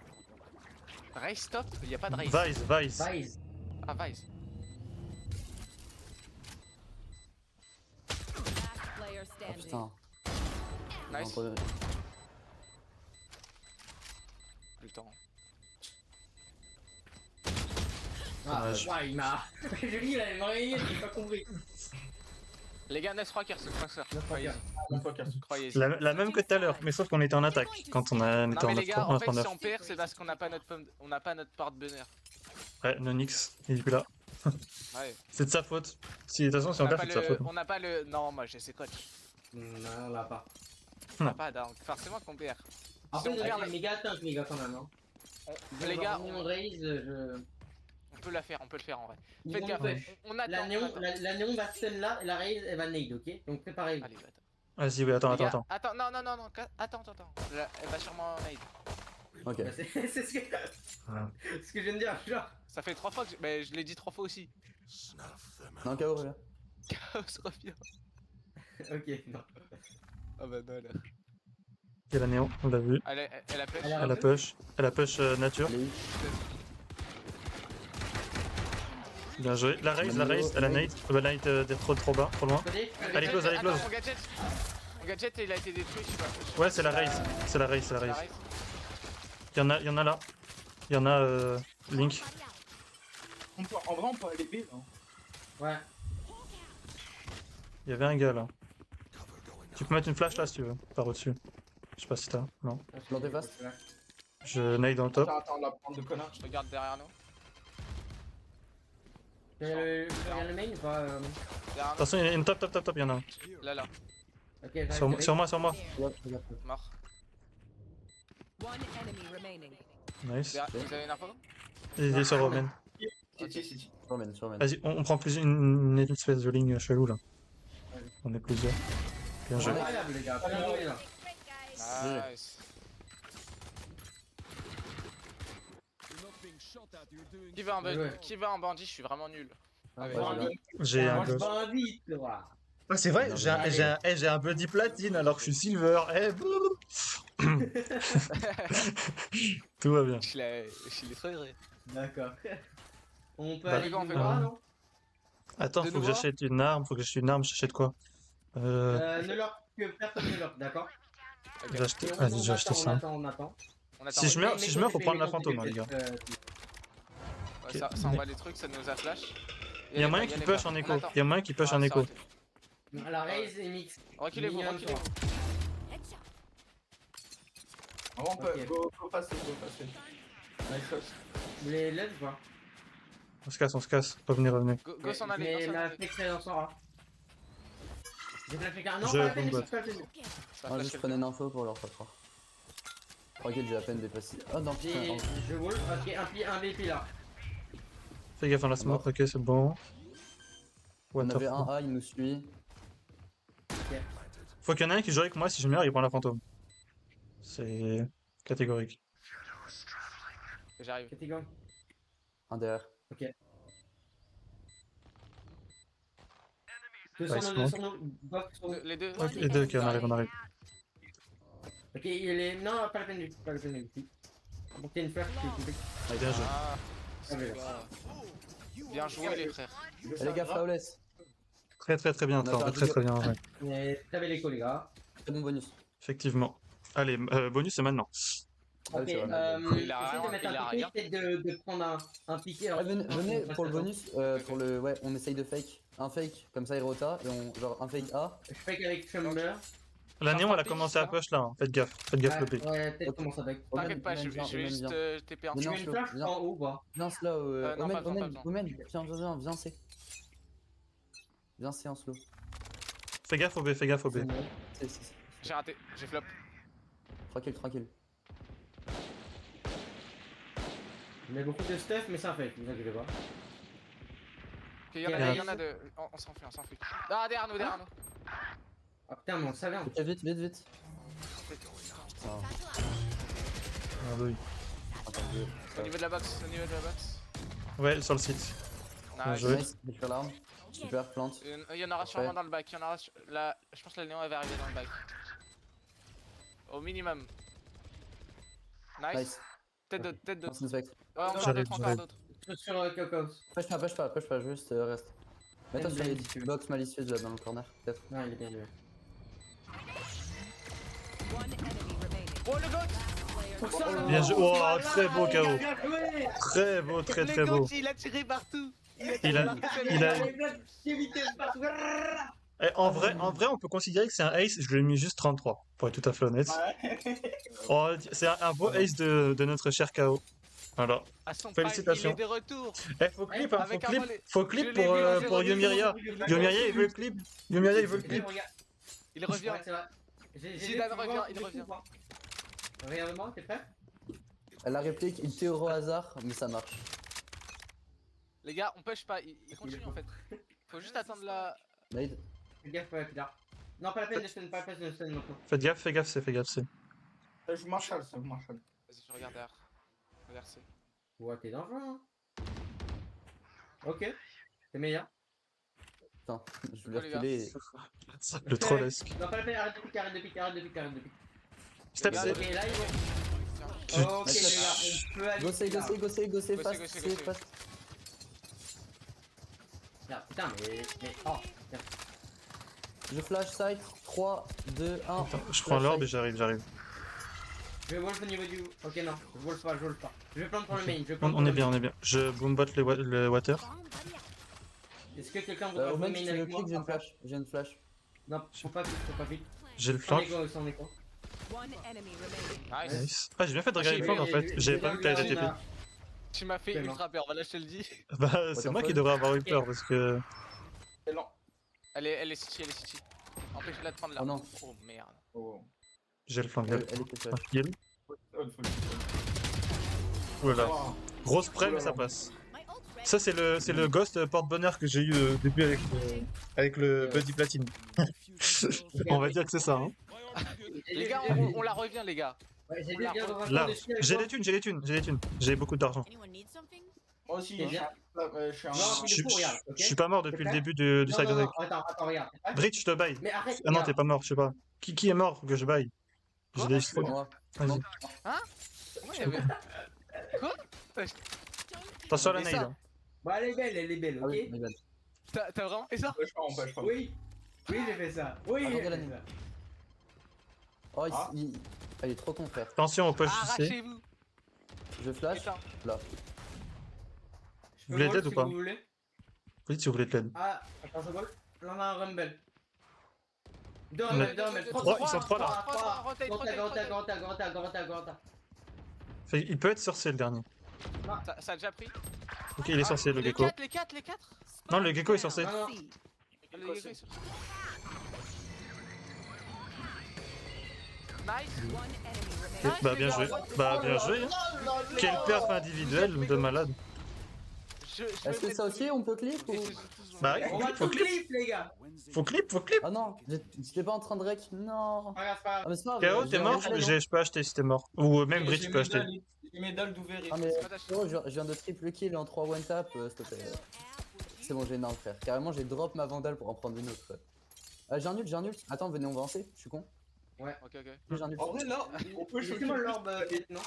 S1: Raise stop. Y'a pas de raise.
S3: Vice, Vice.
S4: Vice.
S1: Ah, Vice.
S6: Last player
S2: Ah
S6: standing.
S2: putain.
S1: Nice.
S2: Non, pas-
S1: Plus le temps.
S4: Ah,
S3: Dommage.
S4: ouais, il m'a. Je dis, il allait me réveiller, j'ai pas compris.
S1: Les gars, 9 rockers, ce crosseur. Croyez-y.
S5: Une fois qu'elle se
S1: Croyez-y.
S3: La même que tout à l'heure, mais sauf qu'on était en attaque quand on
S1: Non
S3: était
S1: mais
S3: en
S1: les gars, en fait,
S3: 9.
S1: si on perd, c'est parce qu'on n'a pas notre pomme, on n'a pas notre porte-bonheur.
S3: Ouais, Nonix, il est plus là.
S1: Ouais.
S3: C'est de sa faute. Si, de toute façon, si on
S1: On n'a
S3: perd,
S1: pas
S3: c'est de sa
S1: le,
S3: faute.
S1: on n'a pas le. Non, moi, je sais coach.
S4: Non, on l'a pas.
S1: On n'a pas, donc forcément qu'on perd.
S4: Après,
S1: on
S4: il
S1: perd,
S4: a méga tank, les gars, quand même. Hein.
S1: Les gars,
S4: on raise,
S1: on peut la faire, on peut le faire en vrai.
S4: Ils
S1: Faites
S4: vont
S1: gaffe.
S4: le push.
S1: On attend.
S4: La
S1: on
S4: néon,
S1: attend.
S4: la néon va stun là, et la raise, elle va nade, ok? Donc préparez-vous.
S1: Allez, attends.
S3: Vas-y, oui, attends,
S1: Les
S3: attends,
S1: gars,
S3: attends.
S1: non, attends. Elle va sûrement nade.
S2: Ok.
S4: Bah, c'est ce que...
S3: Voilà.
S4: ce que je viens de dire, genre.
S1: Ça fait 3 fois que mais je l'ai dit 3 fois aussi.
S2: Non, KO, reviens.
S1: Chaos revient.
S4: Ok, non.
S1: Ah bah non là.
S3: Il y a la néon, on l'a vu.
S1: Elle a pêche.
S4: Elle a-
S3: Elle a push. Elle a push nature.
S2: Les
S3: Bien joué. La raise, elle a nade. La nade d'être trop bas, trop loin.
S4: Attendez,
S3: Allez, close, allez,
S1: Attends,
S3: close.
S1: Mon gadget, il a été détruit, je sais pas.
S3: Ouais, c'est la raise. C'est la raise, c'est la
S1: La
S3: raise.
S1: raise.
S3: Il y en a là. Il y en a Link.
S5: En vrai, on peut aller B là.
S4: Ouais.
S3: Il y avait un gars là. Tu peux mettre une flash là si tu veux, par au-dessus. Je sais pas si t'as. Non.
S2: Plantez fast.
S3: Je nade dans le top.
S5: Attends, la bande de connards.
S1: Je regarde derrière nous.
S4: Regarde le main ou pas
S1: Derrière nous.
S3: Attention, il y a une top, il y en a un.
S1: Là.
S4: Ok, j'arrive,
S3: Sur
S4: j'arrive.
S3: moi, sur moi.
S2: Regarde, regarde.
S1: Mort.
S6: One enemy remaining.
S3: Nice.
S1: Vous avez une info?
S3: Il est sur Roman.
S5: Si.
S2: Je remène, je remène.
S3: Vas-y, on prend plus une espèce de ligne chelou là. On est plusieurs. Bien joué.
S4: Incroyable, les gars. Bien joué, là.
S1: Nice.
S4: Bien joué.
S1: Qui veut un bandit? Je suis vraiment nul. Avec-
S2: Ouais, j'ai bien.
S3: J'ai un
S4: Moi, je
S3: ghost.
S4: bandit, toi.
S3: Ah, c'est vrai, j'ai un buddy platine alors que je suis silver. Tout va bien.
S1: Je l'ai très vrai.
S4: D'accord. On peut
S3: Bah,
S4: aller
S1: on
S4: plus
S1: fait
S4: bas,
S3: quoi
S4: non?
S3: Attends,
S1: De
S3: faut que
S1: nouveau
S3: j'achète une arme, j'achète quoi
S4: Ne leur que personne ne leur, d'accord?
S1: Ok.
S3: Vas-y, j'ai acheté ça.
S4: On attend.
S1: On attend.
S3: Si je meurs,
S4: Mais
S3: faut prendre la fantôme, hein, les gars.
S1: Ouais, ça envoie des trucs, ça nous a flash.
S3: Il y a moyen qui push en écho. Il y a moyen qui push en écho.
S4: La raise et mix.
S1: Reculez-vous,
S4: Minimum,
S1: reculez-vous.
S6: Headshot.
S5: En vrai, on peut
S4: Ok.
S5: go passer. Nice shot.
S4: Vous voulez l'aide ou pas?
S3: On se casse. Revenez.
S1: Go s'en aller,
S4: Mais
S1: go s'en
S4: la
S1: aller.
S4: flex elle en sort. J'ai flashé car. Non,
S3: Je
S4: pas la peine,
S3: bombe.
S4: c'est pas la peine.
S1: Ça
S2: Ah,
S1: flash
S2: juste
S1: quelqu'un.
S2: prenez une info pour leur faire croire. Tranquille, j'ai à peine dépassé. Oh non, putain.
S4: Et
S2: oh.
S4: je wall. Ok, un BP là.
S3: Fais gaffe à la smoke, ok, c'est bon.
S2: On avait
S3: Waterfall.
S2: un A, il nous suit.
S3: Faut qu'il y en ait un qui joue avec moi, si je meurs, il prend la fantôme. C'est catégorique.
S1: J'arrive.
S4: C'était gang.
S2: Un derrière.
S4: Deux
S3: Ouais,
S4: sur nous,
S3: smoke.
S4: deux sur nous. Box sur nous.
S1: Les deux.
S3: Ok, les deux, ok, on arrive.
S4: Ok, il est. Non, pas la peine du tout. Pas la peine du tout. Donc t'as une flash, tu
S3: Bien joué.
S1: Ah,
S4: Ah, mais
S1: bien joué les frères.
S2: Eh, les gars, flawless.
S3: Très bien,
S2: On a
S3: Thor,
S2: perdu.
S3: très bien. Ouais.
S4: Mais t'avais l'écho, les gars.
S2: Très bon bonus.
S3: Effectivement. Allez, bonus c'est maintenant.
S2: Ah,
S4: Ok,
S2: c'est vrai.
S1: Il a
S4: essayez
S1: rien,
S4: de mettre
S1: il a
S4: un
S1: rien.
S4: piqué, peut-être de prendre un piqué.
S2: Ah, venez pour le
S4: bonus.
S2: bonus, pour le. Ouais, on essaye de fake. Un fake, comme ça il rota, et on. Genre un fake A.
S4: Je fake avec Chumber.
S3: La néon, elle a
S1: Pique,
S3: commencé à
S1: ça.
S3: push là, hein. Faites gaffe le pic.
S4: Ouais, peut-être
S2: Ok.
S4: comment ça avec.
S1: T'inquiète pas, je
S2: Omen,
S1: vais
S2: Omen,
S1: juste
S2: viens.
S1: TP un
S2: Mais
S4: Tu
S2: non,
S4: mets
S1: petit
S4: une
S2: slow,
S4: flash
S2: viens.
S4: en haut ou pas?
S2: Viens là,
S1: non, pas besoin, pas besoin.
S2: Omen, viens, C. Viens C en slow.
S3: Fais gaffe au B.
S2: C.
S1: J'ai raté, j'ai flop.
S2: Tranquille.
S4: Je mets beaucoup de stuff, mais ça fait, vous inquiétez pas.
S1: Ok, il y en a deux. On s'enfuit. Ah, derrière nous.
S4: Ah putain, mais on savait.
S2: Ok, vite. Ah,
S3: Merde, oui.
S2: attends,
S1: Au niveau de la box.
S3: Ouais, sur le site.
S1: Nice.
S3: joué.
S2: Nice, je fais l'arme. Super, plante.
S1: Il y en aura sûrement dans le bac. Je pense que la néon elle va arriver dans le bac. Au minimum. Nice.
S2: Nice.
S1: Tête d'autre.
S2: Lance une spectre.
S1: Ouais, encore
S3: J'arrive.
S1: d'autres.
S4: Sur Cocos.
S2: Push pas, juste reste. Mets-toi sur les
S4: si tu veux.
S2: box malicieuses là dans le corner, peut-être.
S4: Non, il est bien joué.
S6: One enemy remaining.
S1: Oh le goat.
S3: Bien joué. Oh, très beau KO.
S4: Bien joué.
S3: Très beau, très beau.
S1: Il a tiré partout.
S3: Il a. Eh, en vrai, on peut considérer que c'est un ace. Je lui ai mis juste 33, pour être tout à fait honnête. Oh, c'est un beau ace de notre cher KO. Voilà.
S1: À son
S3: Félicitations.
S1: prime, il est de retour.
S3: Eh, faut clip, hein,
S1: Avec un volet.
S3: faut clip
S1: Je l'ai vu,
S3: pour Yomiria. Yomiria, il veut le clip. Yomiria, il veut le clip.
S1: Il revient. Zidane revient, il revient.
S4: Regarde-moi, t'es prêt?
S2: La réplique, il tire au hasard, mais ça marche.
S1: Les gars, on push pas. Il continue en fait. Faut juste attendre la.
S2: Nade.
S4: Fais gaffe, là. Non, pas la peine de stun, pas la peine de stun maintenant.
S3: Faites gaffe, c'est.
S5: Je marshall.
S1: Vas-y, je regarde derrière. Regarde, c'est.
S4: Ouais, t'es dangereux, hein. Ok. T'es meilleur.
S2: Putain, je voulais
S1: Oh, les gars.
S2: reculer.
S3: Le trollesque.
S4: Non, pas la peine, arrête de piquer.
S3: Step
S1: Les
S3: C.
S1: gars,
S4: Ok, là, ils vont.
S3: Putain.
S4: Ok, les gars, on peut aller.
S2: Gossez, fast,
S1: gossez.
S2: c'est fast.
S4: Là, putain, mais. Oh, putain.
S2: Je flash site, 3, 2, 1.
S3: Attends, je prends l'orbe et j'arrive.
S4: Je vais wolf au niveau du. Ok, non, je wolf pas, je wolf pas. Je vais prendre pour le main. Je vais
S3: On,
S4: prendre
S3: on
S4: pour
S3: est
S4: le
S3: bien,
S4: main.
S3: on est bien. Je boombot le water.
S6: Bomb buddy out.
S4: Est-ce que quelqu'un voudra
S2: Au
S4: jouer
S2: même si
S4: main
S2: tu veux
S4: avec moi?
S2: click, j'ai une flash. J'ai une flash.
S4: Non, faut pas vite, faut pas vite.
S3: J'ai le
S4: Sans
S3: flank.
S4: écho, sans écho.
S6: One enemy remaining.
S1: Nice.
S3: Nice. Ah, j'ai bien fait de regarder le
S1: j'ai-
S3: flank en fait. J'avais pas vu que t'avais la TP.
S1: Tu m'as fait
S4: C'est mort.
S1: ultra peur, voilà, je te le dis.
S3: Bah, c'est moi qui devrais avoir eu peur parce que.
S5: C'est lent.
S1: Elle est city, elle est city. Empêche-la de prendre là.
S2: Oh non.
S1: Oh merde.
S5: Oh.
S3: J'ai le flank.
S2: Elle était flash.
S3: Tranquille. Oulala. Grosse près, mais ça passe.
S6: My ult's ready.
S3: Ça, c'est le ghost porte-bonheur que j'ai eu au début avec le Buddy Platine. On va dire que c'est ça. Hein.
S1: Les gars, on la revient, les gars.
S4: Ouais, j'ai vu bien dans un
S3: Là,
S4: coin dessus avec
S3: j'ai
S4: toi.
S3: des thunes, j'ai des thunes, j'ai des thunes. J'ai beaucoup d'argent.
S6: Anyone need something?
S5: Moi aussi,
S4: C'est
S5: je suis
S4: bien.
S5: je suis un.
S4: Non,
S3: Je
S4: coup, regarde, ok.
S3: je suis pas mort depuis le
S4: prêt
S3: début du
S4: Non,
S3: side
S4: non,
S3: deck.
S4: non, attends, regarde. t'es prêt
S3: Bridge, je te baille.
S4: Mais arrête.
S3: Ah non,
S4: regarde.
S3: t'es pas mort, je sais pas. Qui est mort que je baille? J'ai des
S2: C'est moi.
S3: Vas-y.
S1: Comment il y avait. Quoi?
S3: Attention à la
S1: Mais
S3: nade.
S1: ça-
S3: hein.
S4: Bah, elle est belle,
S2: Ah
S4: ok?
S2: oui, mais bad.
S1: T'as vraiment fait ça?
S5: Empêche pas, empêche pas.
S4: Oui. Oui, j'ai fait ça. Oui,
S2: Attendez
S4: j'ai
S2: la
S4: fait
S2: nuit.
S4: ça.
S2: Oh,
S5: Ah.
S2: il est trop con, frère.
S3: Attention au push ici.
S1: Arrachez-vous!
S2: Je flash.
S1: Putain.
S2: Là.
S4: Je peux
S3: Vous voulez
S4: wolf
S3: l'aide ou
S4: si
S3: pas?
S4: vous voulez.
S3: Oui, si vous voulez de l'aide.
S4: Ah, attends, je wolf. Là, on a un rumble. Deux
S3: On a-
S4: rumble, deux rumble.
S3: Trois, ils sont trois, là.
S1: Rotate, rotate, rotate.
S3: Fait, il peut être sorcier le dernier.
S1: Ça a déjà pris?
S3: Ok, il est sorcier le gecko.
S1: Les 4.
S3: Non, le gecko est sorcier.
S4: Non, non.
S6: C.
S1: Le gecko est sorti. Nice!
S6: One enemy remaining.
S3: Ok, bah bien joué. Bah bien joué. hein. Quelle perf individuelle de malade.
S2: Est-ce que ça aussi on peut clip ou...
S3: Bah
S4: On
S3: oui,
S4: va
S3: faut
S4: tout
S3: clip.
S4: clip, les gars.
S3: Faut clip, faut clip.
S2: Ah non, j'étais pas en train de rec. Non.
S4: Pas grave, pas
S2: Ah
S4: grave.
S2: mais c'est pas grave.
S3: KO, t'es
S2: j'ai
S3: mort?
S2: enchaîné, non
S3: Je peux acheter si t'es mort. Ou même Bridge, tu peux acheter.
S5: J'ai mes dalles d'ouvert.
S2: Ah mais frérot, je viens de triple kill en 3 one tap, s'il te plaît. C'est bon, j'ai énorme frère. Carrément, j'ai drop ma vandale pour en prendre une autre. J'ai un ult. Attends, venez, on va avancer. Je suis con.
S1: Ok.
S2: J'ai un ult.
S5: En vrai, là, on peut
S4: Laissez-moi l'orbe, non?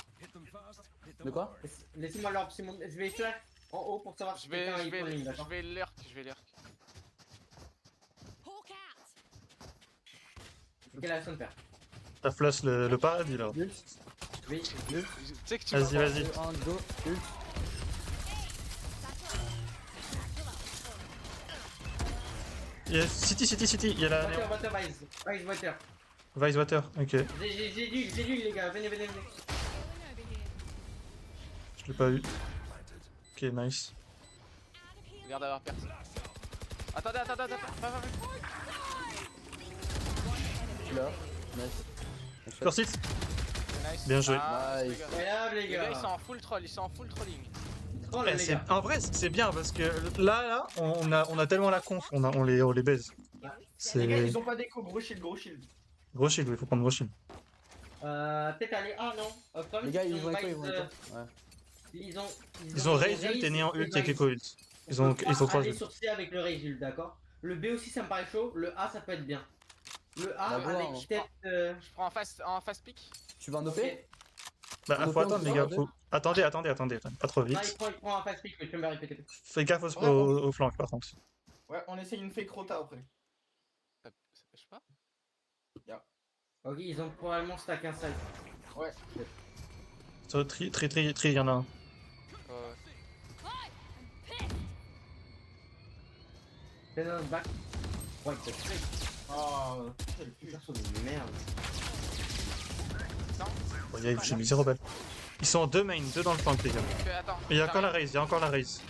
S2: De quoi?
S4: Laissez-moi l'orbe, Simon. Je vais flash en haut pour savoir
S1: Je
S4: si
S1: vais
S4: quelqu'un est pour ligne, d'accord?
S1: lurk.
S6: Hawk out.
S4: Ok, la sonne perd.
S3: T'as flash le paradis là.
S2: Ult.
S4: Oui.
S1: Tu sais que tu
S3: Vas-y, vas-y.
S2: 1, go, ult.
S3: City, il y a la
S4: Water, Vice, water.
S3: Vice Water. Ok,
S4: J'ai lu, les gars. Venez.
S3: je l'ai pas eu. Ok, nice.
S1: Regarde d'avoir personne. Attendez. Va.
S2: Je suis là. Nice.
S3: Sur site.
S1: Nice.
S3: Bien joué.
S1: Ah,
S2: Nice.
S1: les gars.
S4: Incroyable, les
S1: Les gars, ils sont
S4: gars.
S1: en full troll, trolling.
S4: Oh là, les gars.
S3: En vrai, c'est bien parce que là, on a tellement la conf, on les baise.
S5: Les gars,
S3: C'est
S5: ils ont pas d'écho. Gros shield.
S3: gros shield, oui, faut prendre gros shield.
S4: Peut-être aller. Ah non. Comme
S2: Les gars, ils vont
S4: Vice,
S2: écho, Ouais.
S4: Ils
S3: Ils ont Raze ult et Néant ult et Gecko ult. Ils sont 3
S4: aller
S3: ults.
S4: sur C avec le Raze ult, d'accord? Le B aussi, ça me paraît chaud. Le A, ça peut être bien. Le A,
S2: Bah, voilà,
S4: avec peut-être.
S1: Je prends en fast pick.
S2: Tu vas en OP?
S4: Ok.
S3: Bah,
S2: On
S3: faut
S2: peut
S3: attendre, les
S2: encore
S3: gars.
S2: deux
S3: Faut... Attendez, pas trop
S4: Ah,
S3: vite.
S4: il prend un fast pick, mais tu peux me répéter.
S3: Fais gaffe au flanc, par contre.
S5: Ouais, on essaye une fake rota après.
S1: Ça pêche pas?
S4: Ok, ils ont probablement stack un side.
S5: Ouais.
S3: Sur tri, il y en a un.
S4: C'est dans le back. Ouais, c'est très.
S5: Ah, quel cul.
S4: Perso de merde.
S3: Bon, j'ai mis 0 balles. Ils sont en 2 main, 2 dans le flanc, les gars.
S1: Attends.
S3: Et il y a encore la raise,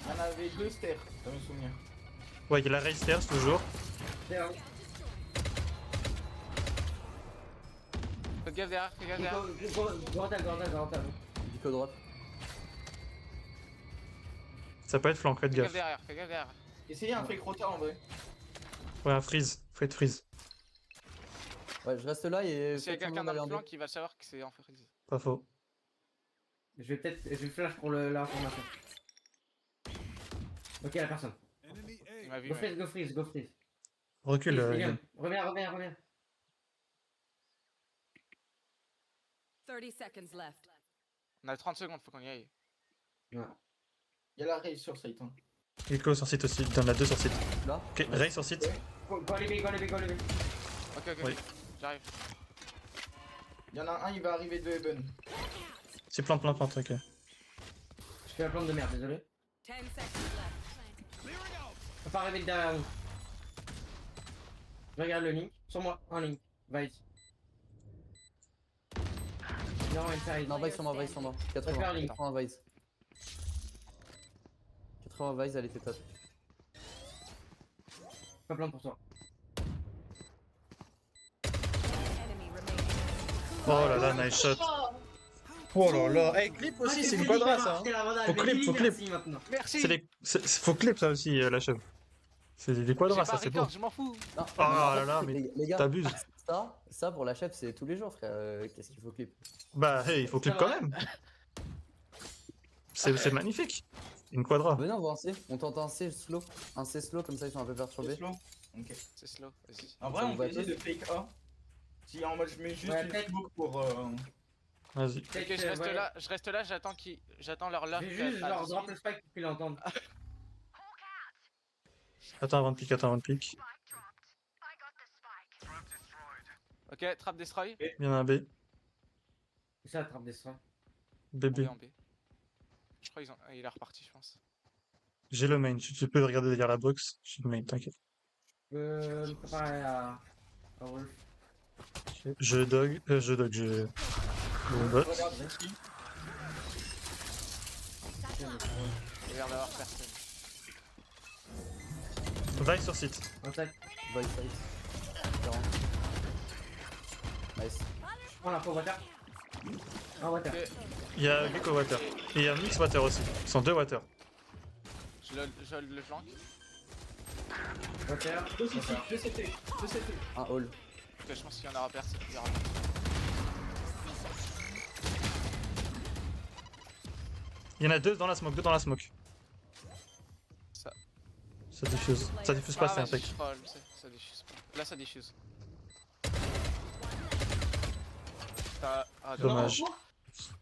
S5: On avait 2 stairs, dans mes souvenirs.
S3: Ouais, il y a la raise stairs toujours.
S4: C'est un.
S1: Faites gaffe derrière.
S4: Gortal.
S2: Dico drop.
S3: Ça peut être flanc, faites gaffe.
S1: Fais gaffe derrière.
S5: Essayez un fake rota en vrai.
S3: Ouais, un freeze, faites freeze.
S2: Ouais, je reste là et.
S1: S'il y a
S2: faites
S1: quelqu'un
S2: semblant
S1: dans
S2: d'aller
S1: le
S2: en
S1: flanc
S2: B.
S1: qui va savoir que c'est en freeze.
S3: Pas faux.
S4: Je vais flash pour l'information. Ok, la personne.
S1: Il m'a vu.
S4: Go freeze.
S3: Recule.
S4: William, reviens.
S6: 30 seconds left.
S1: On a 30 secondes, faut qu'on y aille.
S5: Il y a la raise sur site. Hein.
S3: Gecko sur site aussi, il y en a 2 sur site.
S2: Là.
S3: Ok, raise sur site.
S4: Go les B.
S1: Ok.
S3: Oui.
S1: J'arrive.
S5: Y'en a un, il va arriver de Eben.
S3: C'est plante, ok.
S4: Je fais la plante de merde, désolé.
S6: 10 seconds left.
S4: Faut pas arriver derrière nous. Je regarde le link. Sur moi, en ligne. Vice. Non, inside.
S2: Non, Vice sur moi, Vice sur moi. 80,
S4: Préfère Link.
S2: 80 Vice. 80 Vice, elle était top.
S4: Pas plante pour toi.
S6: Enemy remaining.
S3: Oh là là, nice shot. Oh là là. Hey, clip aussi, c'est une quadra ça. Faut clip, faut clip.
S1: Merci.
S3: Faut clip ça aussi, la chèvre. C'est des
S1: J'ai
S3: quadras,
S1: pas
S3: ça c'est beau.
S1: record, je m'en fous.
S2: Non,
S3: Ah
S2: en
S3: là là,
S2: fait,
S3: mais
S2: les gars,
S3: t'abuses.
S2: ça pour la chef, c'est tous les jours, frère. Qu'est-ce qu'il faut clip?
S3: Bah, hey, il faut clip quand même. C'est magnifique. Une quadra.
S2: Venez, on va en C. On tente un C slow. Un C slow, comme ça ils sont un peu
S5: C'est
S2: perturbés.
S5: slow. Ok.
S1: C'est slow, vas-y.
S5: En vrai,
S2: Ça
S5: on
S2: vous
S5: peut
S2: va
S5: essayer
S2: tous
S5: de fake A. Si en mode je mets juste
S4: Ouais,
S5: une
S4: peut-être.
S5: smoke pour.
S3: Vas-y.
S1: Ok, je reste là, j'attends leur
S4: Je
S1: love.
S4: vais juste leur drop le spike pour qu'ils l'entendent.
S3: Attends avant de pique.
S1: Ok, trap destroy.
S3: Il y en a un B.
S4: C'est ça, la trappe des soins.
S3: Bébé.
S1: En B. Je crois il est reparti, je pense.
S3: J'ai le main. Tu peux regarder derrière la box. J'ai le main, t'inquiète.
S4: Je peux me préparer à Wolf.
S3: Je bot.
S5: Regarde ici.
S1: Il a l'air d'avoir personne.
S3: Vaille sur site.
S4: En tête.
S2: Vice, Vice. 40. Nice.
S4: Je prends la faux water. En water.
S1: Ok,
S3: Il y a Gecko Water. Et il y a Mix Water aussi. Ils sont deux Water.
S1: je le flanque.
S4: Water.
S5: Deux CT, deux CT, deux CT.
S2: Un hall.
S1: Ok, je pense qu'il y en aura personne. Il y aura-
S3: Il y en a deux dans la smoke.
S1: Ça.
S3: Ça diffuse. Ça diffuse pas, c'est
S1: vas-y,
S3: impec.
S1: je troll, ça diffuse pas. Là, ça diffuse. Ah,
S3: Dommage.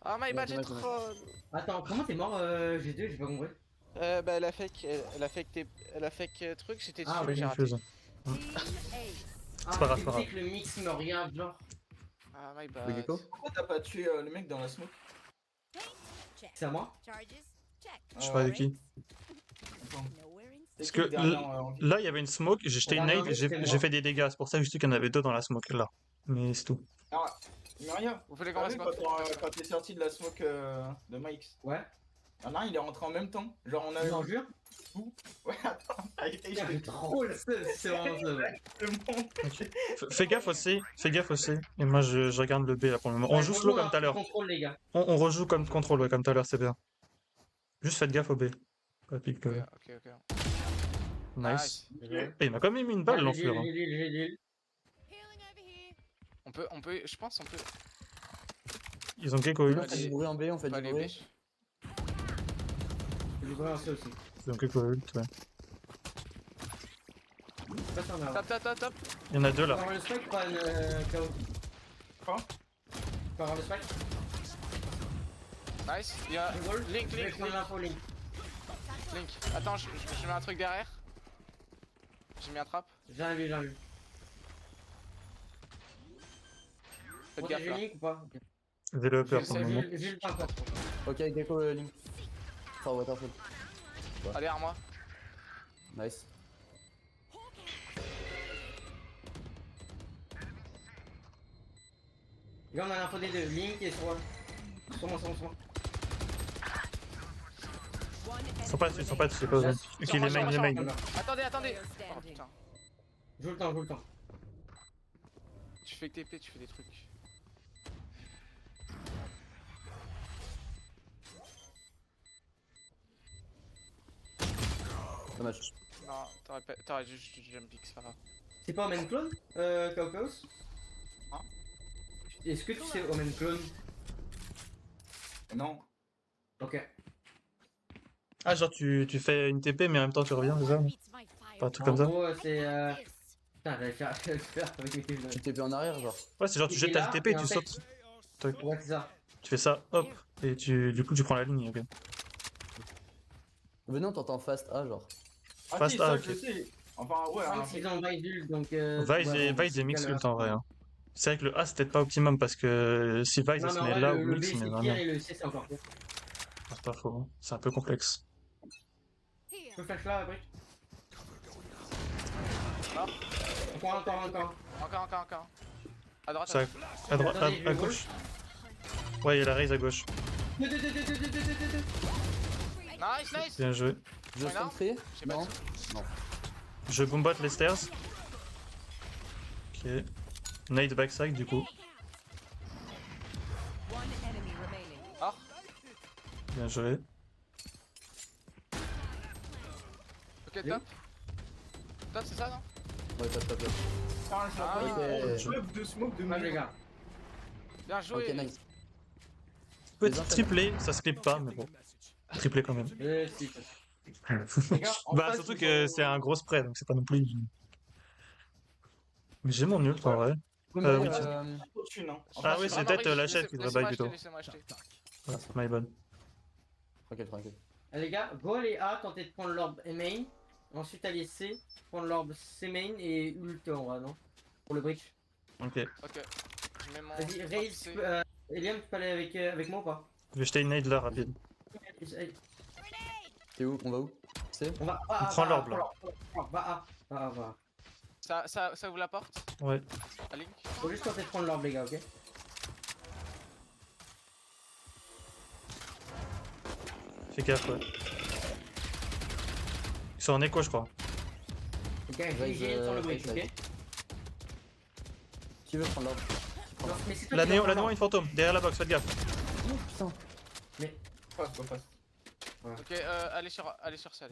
S1: Ah, my bad, j'ai
S2: Dommage, dommage.
S1: troll.
S4: Attends, comment t'es mort G2? J'ai pas compris.
S1: Bah, elle a fait que truc, j'étais dessus,
S4: Ah, oui,
S1: j'ai raté.
S3: Diffuse.
S6: Team Ace.
S3: C'est pas grave,
S4: tu
S3: pas
S4: sais
S3: grave.
S4: que le mix me regarde, genre.
S1: Ah, my
S2: Le
S1: bad.
S2: gecko?
S5: Pourquoi t'as pas tué le mec dans la smoke?
S6: Check.
S4: C'est à moi?
S6: Charges. Check.
S3: Je sais pas de qui.
S5: Attends.
S6: Nowhere in
S5: C'est
S3: Parce
S5: qui le
S3: que
S5: dernier en vie?
S3: Là, il y avait une smoke. J'ai jeté une nade. J'ai fait des dégâts. C'est pour ça que je dis qu'il y en avait deux dans la smoke là. Mais c'est tout.
S5: Ah, Maria,
S1: Vous voulez qu'on
S5: t'as
S1: reste
S5: vu
S1: quoi
S5: quand t'es sorti de la smoke de Mike?
S4: Ouais.
S5: Y'en a un, il est rentré en même temps. Genre, on a eu.
S4: J'en jure.
S5: Ouais, attends. Et je
S4: Putain, j'ai trop le seum, c'est vraiment ça.
S5: te montre.
S3: Fais gaffe aussi. Et moi, je regarde le B là pour le moment. On joue slow comme tout à l'heure.
S4: Contrôle, les gars.
S3: On rejoue comme contrôle, ouais, comme tout à l'heure, c'est bien. Juste faites gaffe au B. Pas pique.
S1: Ok.
S3: Nice.
S1: Nice.
S3: Et il m'a quand même mis une balle, l'enflure. hein.
S4: J'ai deal.
S6: Healing over here.
S1: On peut, je pense, on peut.
S3: Ils ont Gecko
S2: On
S3: ult.
S2: fait du bruit en B, on fait
S1: On peut
S2: du
S1: aller
S2: bruit.
S1: biche.
S4: J'ai du commencer aussi.
S3: Ils ont Gecko ult, ouais.
S4: Passe en avant.
S1: Top.
S3: Il y en a deux
S4: Tu peux
S3: là.
S4: avoir le spike ou pas KO?
S5: Quoi?
S4: Tu peux avoir le spike?
S1: Nice. Il y a
S4: Je vole.
S1: Link.
S4: Je vais prendre l'info, Link.
S1: Attends, je mets un truc derrière. J'ai mis un trap.
S4: J'ai vu.
S1: Faites gaffe
S4: Protégez
S1: là.
S4: Link ou pas?
S3: J'ai le peur pour le moment.
S4: J'ai le temps encore.
S2: Ok, gecko link. Oh, waterfall.
S1: Allez, arme-moi.
S2: Nice.
S4: Les gars, on a l'info des deux. Link et sur moi. Sur moi.
S6: One
S3: Ils sont pas dessus, pas besoin. Ok, les mains.
S1: Attendez.
S6: player
S1: Oh
S6: standing.
S1: putain.
S4: Joue le temps.
S1: Tu fais que TP, tu fais des trucs.
S2: Dommage.
S1: Non, t'aurais juste jump pick, c'est pas grave.
S4: C'est pas Omen Clone, Chaos?
S1: Hein?
S4: Est-ce que tu sais Omen Clone?
S5: Non.
S4: Ok.
S3: Ah, genre tu fais une TP, mais en même temps tu reviens, c'est ça?
S6: Meets my fire.
S3: Pas un truc
S4: En
S3: comme ça?
S4: gros, c'est.
S6: This.
S4: Putain, j'allais faire le faire avec mes kills.
S2: Tu TP en arrière, genre.
S3: Ouais, c'est genre tu
S4: Il
S3: jettes
S4: est
S3: ta
S4: là,
S3: TP et
S4: et
S3: tu
S4: en fait-
S3: sautes. Toc.
S4: Ouais, c'est ça.
S3: Tu fais ça, hop, et du coup tu prends la ligne, ok.
S2: Venez, on t'entend fast A, genre.
S5: Ah,
S3: Fast
S5: si, ça,
S3: A, ok.
S5: je sais. Enfin, ouais.
S4: Même
S5: hein,
S4: s'ils ont Vice Ult, donc.
S3: Vice
S4: ouais,
S3: et Vice et Mix ult en vrai. Hein. C'est vrai que le A c'est peut-être pas optimum parce que si Vice
S4: Non,
S3: se
S4: mais en
S3: met
S4: vrai,
S3: là
S4: le
S3: ou
S4: B
S3: Mix,
S4: c'est
S3: mais
S4: pire
S3: vraiment,
S4: et le C c'est encore pire.
S3: c'est pas faux. Hein. C'est un peu complexe.
S6: Here.
S4: Je peux flash là, après.
S1: Ah.
S4: Encore.
S1: Encore. À droite,
S3: Ça, à droite,
S4: Attendez, je
S3: à
S4: vais
S3: gauche. Ouais, il y a la raise à gauche.
S4: Deux.
S1: Nice.
S3: Bien joué.
S2: Je
S1: Ouais, non.
S2: filtré
S1: J'ai pas
S2: Non.
S1: de-
S2: Non.
S3: Je boombot les stairs. Ok. Nade backside du coup.
S7: One enemy remaining.
S1: Ah,
S3: Bien joué.
S1: ok, top. Top, c'est ça, non?
S2: Ouais, top.
S5: Ah, je
S1: Ah,
S5: vois
S2: ok.
S5: smoke de smoke de
S4: Ah, les gars.
S1: Bien joué.
S2: Ok, nice.
S3: Petit triplé, ça se clip pas, mais bon. Triplé quand même.
S4: Si.
S5: Les gars, en
S3: Bah
S5: face,
S3: surtout
S5: ils
S3: que
S5: ont-
S3: c'est un gros spray, donc c'est pas non plus... Mais j'ai mon ult en vrai.
S2: Oui,
S3: oui.
S5: Trop de thunes, hein. En
S3: Ah
S5: face,
S3: oui,
S5: ils
S3: c'est
S5: ont-
S3: peut-être la chaîne qui devrait buy plutôt.
S1: Laissez-moi acheter.
S3: Ouais, my bad.
S2: Tranquille.
S4: Les gars, go aller A, tenter de prendre l'orbe main. Ensuite aller C, prendre l'orbe C main et ult en vrai, non? Pour le breach.
S3: Ok.
S1: Ok. Je mets mon.
S4: Vas-y, raise.
S1: c'est-
S4: Eliam, tu peux aller avec moi ou pas?
S3: Je vais jeter une nade là rapide.
S2: T'es où? On va où? C'est
S4: On va
S3: On prend l'orbe, là.
S4: Va A.
S1: Ça ouvre la porte,
S3: Ouais.
S1: à Link.
S4: Faut juste tenter de prendre l'orbe, les gars, ok?
S3: Fais gaffe, ouais. Ils sont en écho, je crois.
S4: Ok,
S2: Raise,
S4: j'ai sur le breach,
S2: raise,
S4: ok?
S2: Qui veut prendre l'ordre?
S4: Non, mais c'est toi
S3: La
S4: qui
S3: néo,
S4: vas
S3: la
S4: prendre
S3: néo, une fantôme. Derrière la box, faites gaffe.
S2: Oh putain.
S5: Face, go face.
S1: Ok, allez sur C.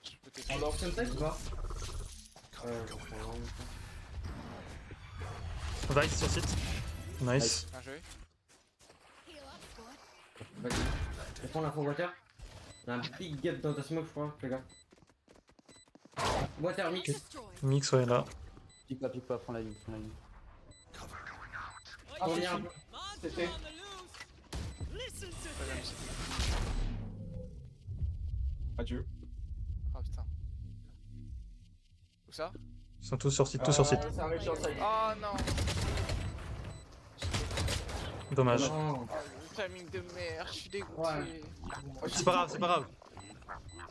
S1: Je peux t'aider.
S5: On leur
S4: l'orbe. Comme ça, tu vois?
S3: Vice sur site. Nice.
S1: Bien joué.
S6: Heal up, squad.
S4: Vas-y. Je prends l'info water. Il y a un big gap dans ta smoke, je crois, les gars. Water mix.
S6: Destroy.
S3: Mix, ouais, là.
S2: Pique pas, prends la ligne.
S5: Ah,
S4: On
S5: c'est
S4: y a un
S5: sûr. C'était. Adieu.
S1: Oh putain. Où ça?
S3: Ils sont tous sur site, tous sur site.
S5: Ça arrive sur site.
S1: Oh non.
S3: Dommage.
S4: Non.
S1: Timing de merde, je suis dégoûté.
S4: Ouais.
S3: C'est pas grave, c'est pas grave.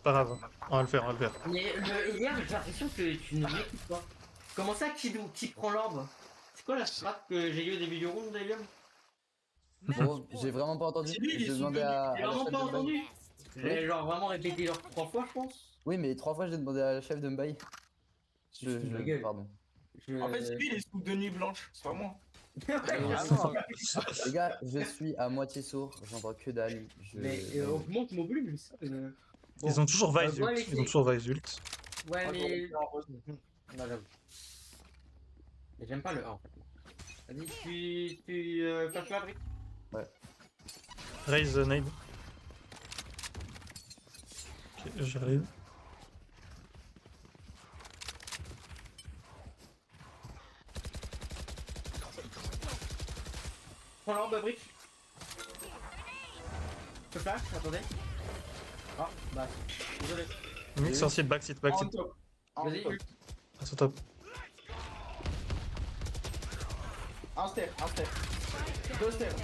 S3: Pas grave. On va le faire.
S4: Mais hier, j'ai l'impression que tu ne m'écoutes pas. Comment ça, qui prend l'orbe? C'est quoi la strat que j'ai eu au début du round, Eliam?
S2: Bon, j'ai vraiment pas entendu.
S5: C'est lui, il est
S2: J'ai demandé à
S4: J'ai
S2: la
S4: vraiment
S2: chef
S4: pas
S2: de me bail.
S4: entendu. J'ai genre vraiment répété genre 3 fois, je pense.
S2: Oui, mais 3 fois j'ai demandé à la chef de me bail.
S4: Tu te fous de ma gueule.
S2: Pardon.
S5: En fait, c'est lui, il est sous de nuit blanche. C'est pas moi.
S1: Ah non.
S2: Les gars, je suis à moitié sourd, j'entends que dalle.
S4: Mais augmente mon volume, je sais. Bon.
S3: Ils ont toujours Vice
S4: ouais,
S3: ult. Ils ont toujours Vice ult.
S4: Ouais, mais.
S5: Ouais,
S4: Non, j'avoue. Mais j'aime pas le 1 en fait. Vas-y, tu fasses la brique.
S3: Raise nade. Ok, j'arrive.
S4: Prends l'orbe, brique. Je flash, attendez. Ah, bah, désolé.
S3: Mix sur site, backseat.
S5: En top. En
S4: Vas-y,
S5: top.
S4: ult.
S3: Ah, c'est top.
S5: Un stair. Deux stairs.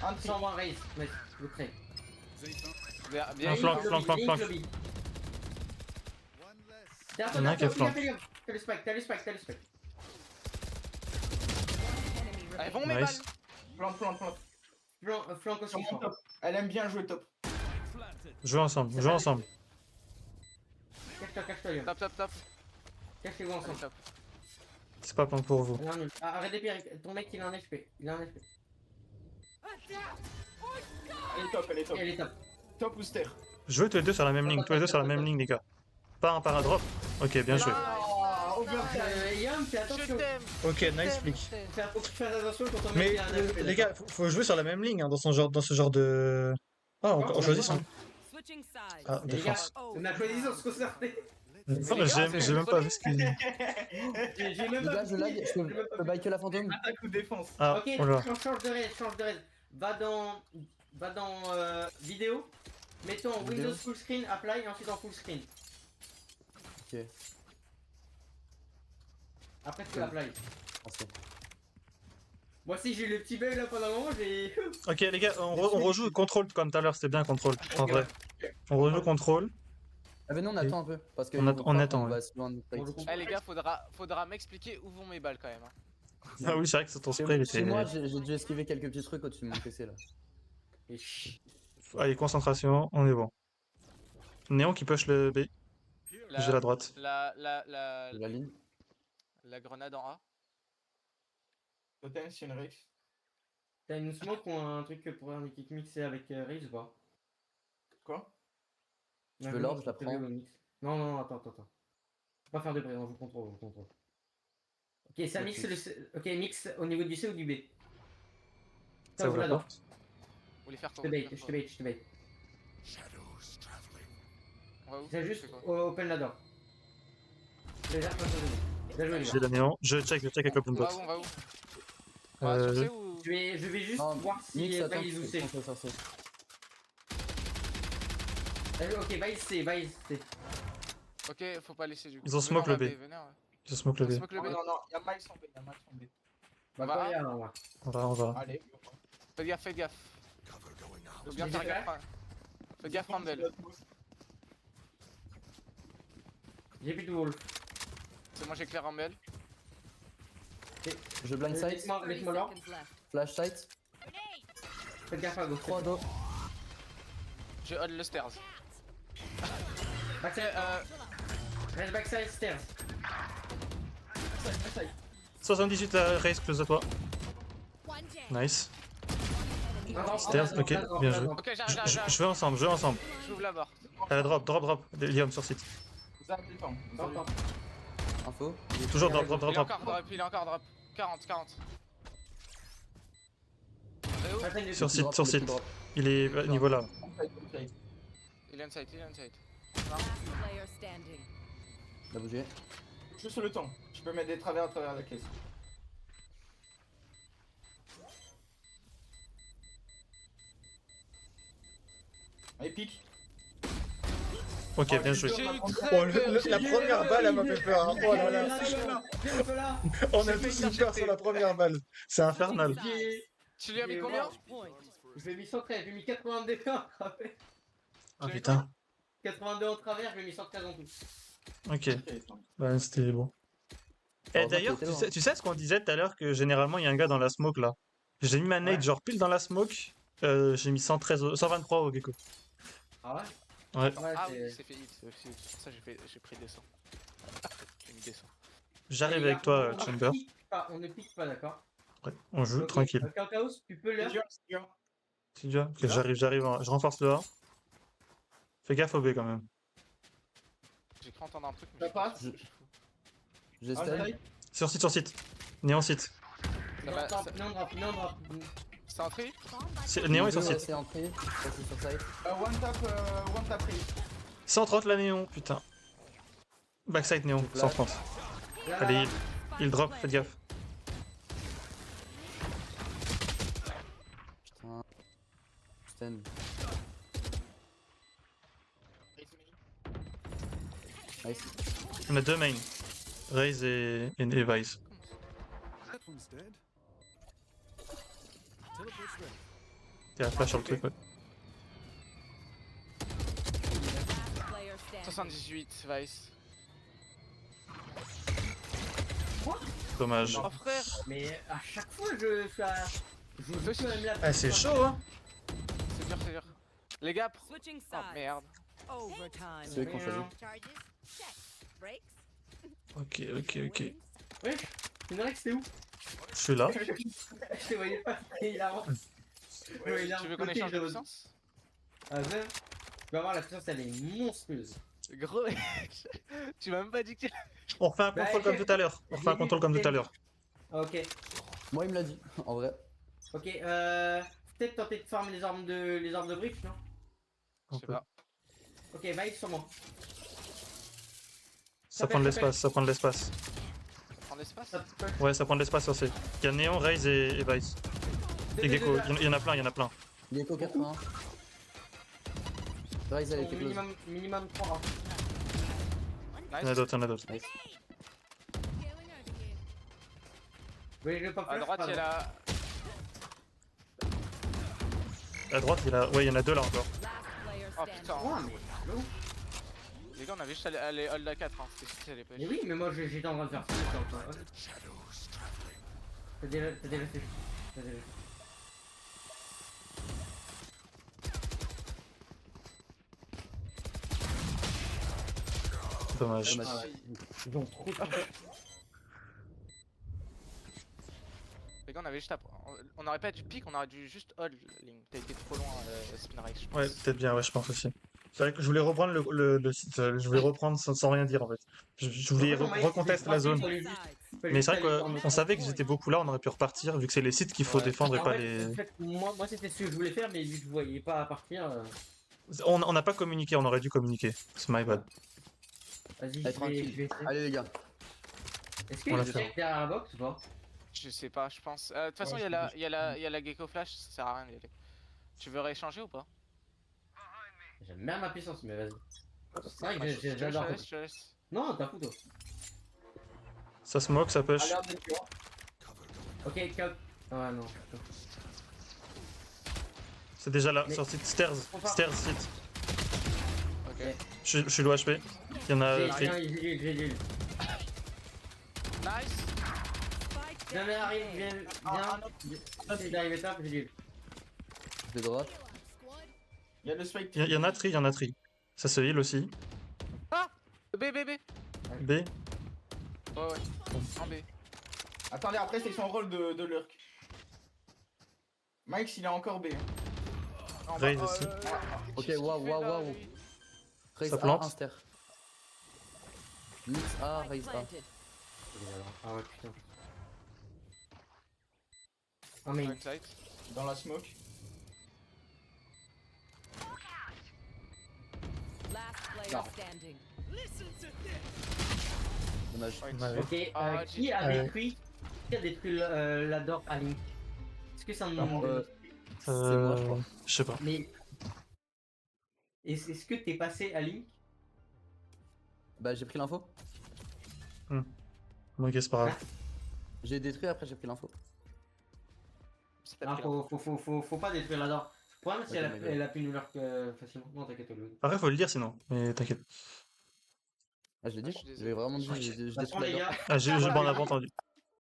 S5: Un tri.
S4: 120 raise, nice, le trade.
S1: Bien,
S3: Un flanc.
S4: Link lobby. Derrière toi,
S3: Il y en a un qui est
S4: derrière toi,
S3: flanc.
S4: T'as le spike.
S7: Enemy
S1: Elles
S7: remaining.
S1: vont mes
S3: Nice.
S1: balles.
S5: Plante.
S4: Flanc aussi,
S5: Sur
S4: je
S5: mon
S4: crois.
S5: top. Elle aime bien jouer top.
S3: Jouez ensemble.
S4: Cache-toi, Liam.
S1: Top.
S4: Cache-les-vous
S1: Allez,
S4: ensemble.
S1: top.
S3: C'est pas plan pour vous.
S4: Non, non. Ah, arrête d'épée, ton mec il a un HP.
S5: Elle est top.
S4: Et elle est top.
S5: Top ou stair.
S3: Jouez tous les deux sur la même ligne. Tous les deux sur la même ligne, les gars. Pas un paradrop. Ok, bien joué.
S5: Ah, overtime.
S4: Liam, fais
S1: Je
S4: attention.
S1: t'aime.
S3: Ok, nice flick.
S4: Faut que tu fasses attention quand ton mec
S3: Mais
S4: il a un HP.
S3: les gars, faut jouer sur la même ligne hein, dans ce genre de. Ah, on choisit son.
S7: Switching sides.
S3: Ah,
S4: Les gars,
S3: défense.
S4: on a choisi sur ce qu'on sortait.
S3: Non, j'ai même pas vu ce qu'il dit.
S4: J'ai même
S2: Les
S4: pas
S2: gars, je lag, je peux bail que la fantôme.
S5: Attaque ou défense.
S3: Ah,
S4: Ok,
S3: oh là.
S4: change de raid. Va dans vidéo. Mettons
S2: Vidéo.
S4: Windows full screen, apply et ensuite en full screen.
S2: Ok.
S4: Après, tu fais la play.
S2: Merci.
S4: Moi aussi, j'ai eu le petit bug là pendant un moment, j'ai.
S3: Ok, les gars, on rejoue contrôle comme tout à l'heure, c'était bien contrôle, en
S4: Ok,
S3: vrai. On rejoue contrôle.
S2: Ah, mais nous, on attend un peu. Parce que
S3: On
S2: ils
S3: attend-
S2: vont
S3: on
S2: croire
S3: attend,
S2: qu'on
S3: ouais.
S2: va se loin de notre
S4: On le
S2: fight.
S1: Eh les gars, faudra m'expliquer où vont mes balles quand même. Hein.
S3: Ah oui, c'est vrai que ton spray, il
S2: Chez
S3: était.
S2: moi, j'ai dû esquiver quelques petits trucs au-dessus de mon PC là.
S4: Et chut.
S3: Allez, concentration, on est bon. Néon qui push le B. J'ai la droite.
S2: La ligne.
S1: La grenade en A.
S5: Totem, c'est une Rex.
S4: T'as une smoke ou un truc pour un kick mixé avec Riz ou pas?
S5: Quoi?
S2: Tu veux l'ordre, je la prends.
S4: Non, non, attends. Faut pas faire de bruit, on joue contrôle, Ok, ça mixe le. Ok, mix au niveau du C ou du B.
S3: Ça
S4: Ça
S3: ouvre
S4: ouvre
S3: la
S4: la
S3: porte.
S1: Vous voulez faire
S4: Je
S1: quoi?
S4: te bait.
S1: On va où?
S4: C'est
S1: On
S4: juste
S1: fait quoi?
S4: open la door. Déjà, pas sur le B. Bien joué, les
S3: J'ai
S4: gars.
S3: la néon. Je check avec le
S1: On va
S3: bot.
S1: où? On va sur C
S3: Euh,
S1: ou?
S4: Je vais juste
S2: Non,
S4: voir si
S2: Mix, attends,
S4: Vice ou C.
S2: je pense que c'est.
S4: Ok, Vice C.
S1: Ok, faut pas laisser du coup.
S3: Ils ont
S1: Venez,
S3: smoke
S1: on va
S3: le B.
S1: venez, ouais.
S3: je smoke le
S1: On
S3: B.
S1: smoke le B.
S5: Non, y'a Miles en B, y'a Miles en B.
S4: Bah,
S1: Bah,
S4: quoi, il y a un, ouais.
S3: On va.
S5: Allez,
S1: Faites gaffe. Faut bien
S4: Mais
S1: faire
S4: j'ai
S1: gaffe. Hein. Faites gaffe Rumble.
S4: J'ai plus de wolf.
S1: C'est moi j'éclaire Rumble.
S2: Je blind sight,
S4: Laisse-moi
S7: 30
S4: l'or.
S7: seconds left.
S2: flash sight,
S4: Faites gaffe à gauche.
S2: 3 dos.
S1: Je hold le stairs.
S4: Backside, reste backside stairs.
S3: 78 à Race, close à toi.
S6: One down.
S3: Nice.
S4: Non,
S3: Stairs, ok, bien joué.
S1: Ok,
S3: Je
S1: j'arrive.
S3: vais ensemble.
S1: J'ouvre la porte.
S3: Drop. Liam sur site.
S5: Vous avez le temps. Vous avez le temps.
S2: Info.
S3: Toujours
S1: Il est
S3: drop.
S1: encore drop. 40.
S3: Sur site. Il est niveau là.
S1: Il est inside.
S7: Last player standing.
S2: Il a bougé.
S5: Juste le temps. Je peux mettre des travers à travers la caisse. Allez, pique.
S3: Ok, bien joué.
S1: J'ai eu
S3: Oh,
S1: très
S3: la
S1: peur.
S3: première balle, elle m'a fait peur. hein. Oh là là.
S4: Là.
S3: On a tous eu peur sur la première balle. C'est infernal.
S1: Tu lui as mis combien?
S7: Match point.
S4: Je l'ai mis 113, j'ai mis 82 en travers.
S3: Ah putain.
S4: 82 en travers, j'ai mis 113 en tout.
S3: Ok. Bah, c'était bon. Et
S2: Heureusement
S3: d'ailleurs,
S2: qu'il était
S3: tu sais ce qu'on disait tout à l'heure, que généralement il y a un gars dans la smoke là. J'ai mis ma nade
S4: Ouais.
S3: genre pile dans la smoke. J'ai mis 123 au gecko.
S4: Ah ouais?
S3: Ouais.
S4: Ouais,
S1: Ah
S4: c'est-
S1: oui, c'est fait hit. C'est pour ça que j'ai pris des 100. J'ai mis des 100.
S3: J'arrive
S4: Et
S3: avec toi,
S4: on
S3: Chamber.
S4: On ne pique pas, d'accord?
S3: Ouais, on joue
S4: Ok,
S3: tranquille.
S4: Chaos, tu peux
S5: C'est
S4: leur.
S5: dur, c'est dur.
S3: Tu dis, ok, j'arrive, je renforce le A. Fais gaffe au B quand même.
S1: J'ai cru entendre un truc, mais
S5: Ça passe.
S2: J'ai
S5: Ah,
S2: stun.
S5: taille.
S3: Sur site. Néon site.
S1: Ça va- ça-
S4: Non, drop.
S1: c'est entré?
S3: Néon est sur
S2: Ouais,
S3: site.
S2: c'est entré. Ça, c'est sur site.
S5: One tap prise.
S3: 130 la Néon, putain. Backside Néon, 130. Allez, il drop, faites gaffe.
S2: Putain. Stun. Nice.
S3: On a deux mains. Raze et Vice. Il y a un flash sur le truc, ouais.
S7: Player standing.
S1: 78, Vice.
S3: Dommage.
S1: Oh frère!
S4: Mais à chaque fois, je suis à. Je veux quand même la.
S3: Ah, c'est chaud, hein.
S1: C'est dur. Les gars,
S7: Switching
S1: oh
S7: sides.
S1: merde.
S7: Overtime.
S2: C'est eux qui ont choisi.
S6: Charges. Check. Breaks.
S3: Ok.
S4: Ouais, une Rex, t'es où?
S3: Je suis là.
S4: Je te voyais pas, il a.
S1: Tu veux qu'on échange de puissance?
S4: Ah ouais? Tu vas voir, la puissance elle est monstrueuse.
S1: Gros, tu m'as même pas dit que tu...
S3: On refait un contrôle comme tout à l'heure.
S4: Ok,
S2: Moi, il me l'a dit, en vrai.
S4: ok, peut-être tenter de farmer les armes de briques, non?
S1: Je sais pas.
S4: Ok, Vice sur moi.
S3: Ça prend de l'espace.
S1: Prends l'espace?
S4: Ça peut-
S3: Ouais, ça prend de l'espace sur C. Il y a Néon, Raze et Vice. Et Gecko, il y en a plein.
S2: Gecko 80. Rise, elle était close.
S4: Minimum 3.
S3: Il y en a d'autres.
S2: Nice.
S6: Healing over here.
S4: Oui, je vais pas
S1: À
S4: faire.
S1: droite, il y a la.
S3: À droite, ouais, il y en a deux là encore.
S7: Last player
S1: Oh
S7: standing.
S1: putain.
S4: Ouais, mais. allô.
S1: Les gars, on avait juste à aller hold à 4. Hein. C'était si ça les
S4: Mais
S1: push.
S4: oui, mais moi j'étais en train de faire ça. T'as déjà fait. T'as déjà fait.
S3: Dommage.
S2: Dommage.
S1: Ah,
S2: Ils ont trop.
S1: Les gars, on avait juste à. On aurait pas dû pick, on aurait dû juste hold Link. T'as été trop loin, Spin Race, je pense.
S3: Ouais, peut-être bien, ouais, je pense aussi. C'est vrai que je voulais reprendre le site, je voulais reprendre sans rien dire en fait. Je voulais recontester la zone. Mais c'est vrai qu'on savait qu'ils étaient beaucoup là, on aurait pu repartir, vu que c'est les sites qu'il faut
S4: Ouais.
S3: défendre et
S4: En
S3: pas
S4: fait,
S3: les.
S4: En fait, moi c'était ce que je voulais faire, mais vu que je voyais pas partir.
S3: On n'a pas communiqué, on aurait dû communiquer. C'est my bad.
S4: Vas-y,
S2: Allez,
S4: je vais
S2: tranquille.
S4: essayer.
S2: Allez, les gars.
S4: Est-ce
S3: On
S4: qu'il y
S3: l'a
S4: a
S3: fait.
S4: quelqu'un derrière la box ou pas?
S1: Je sais pas, je pense. De toute façon,
S4: Ouais,
S1: il y a la Gecko Flash, ça sert à rien d'y aller. Tu veux rééchanger ou pas?
S4: J'aime bien ma puissance, mais vas-y. C'est vrai
S1: Ah,
S4: que
S1: je te laisse,
S4: j'adore.
S1: je te laisse.
S4: Non, t'as fou toi.
S3: Ça smoke, ça push.
S4: Allez, en tu vois. Ok, cap. Ah non.
S3: C'est déjà là,
S4: Mais-
S3: sur site stairs. Stairs site.
S1: Ok.
S3: Je suis low HP. Il y en a.
S4: J'ai
S3: Free.
S4: rien, j'ai
S1: Nice!
S7: Spike
S4: Viens,
S7: down
S4: arrive,
S7: A.
S4: viens. J'ai d'arriver tap, j'ai dit.
S2: Je vais drop.
S6: Squad.
S5: Il y a le spike.
S3: Il y en a tri, il y en a tri. Ça se heal aussi.
S1: B, B, B!
S3: B.
S1: Ouais, ouais. En B.
S5: Attendez, après c'est son rôle de lurk. Mike, il est encore B. Hein.
S1: En
S3: Raise
S1: bas,
S3: aussi.
S2: Ok,
S1: qu'est-ce qu'il
S2: waouh,
S1: fait,
S2: waouh,
S1: là,
S2: waouh.
S1: lui
S2: Raise
S3: Ça
S2: A,
S3: plante.
S2: Inster. Mix A,
S7: Spike
S2: raise A.
S7: planted.
S4: Ah ouais, putain. Ah, mais.
S1: Backside.
S5: Dans la smoke.
S7: Last player
S2: Non.
S7: standing.
S2: Dommage.
S1: Ouais,
S3: Ouais.
S4: Ok,
S1: Ah,
S4: qui a
S3: ouais.
S4: détruit la door à Link? Est-ce que ça me demande
S2: C'est moi, je crois.
S3: Je sais pas.
S4: Mais. Est-ce que t'es passé à Link?
S2: Bah, j'ai pris l'info.
S3: Ok, c'est pas grave.
S2: J'ai détruit, après j'ai pris l'info.
S1: Ça t'a
S4: Ah,
S1: pris l'info.
S4: faut pas détruire la door. Le problème, c'est
S2: Ok,
S4: qu'elle a pu nous lurk facilement. Non, t'inquiète, le.
S3: Après, faut le dire sinon. Mais t'inquiète.
S2: Ah, je l'ai
S1: Ah,
S2: dit.
S1: je suis désolé.
S2: J'ai vraiment dit,
S4: De
S2: je
S4: toute façon,
S2: détruis
S4: les
S2: la door.
S4: gars,
S3: Ah, j'ai bon, on n'a pas entendu.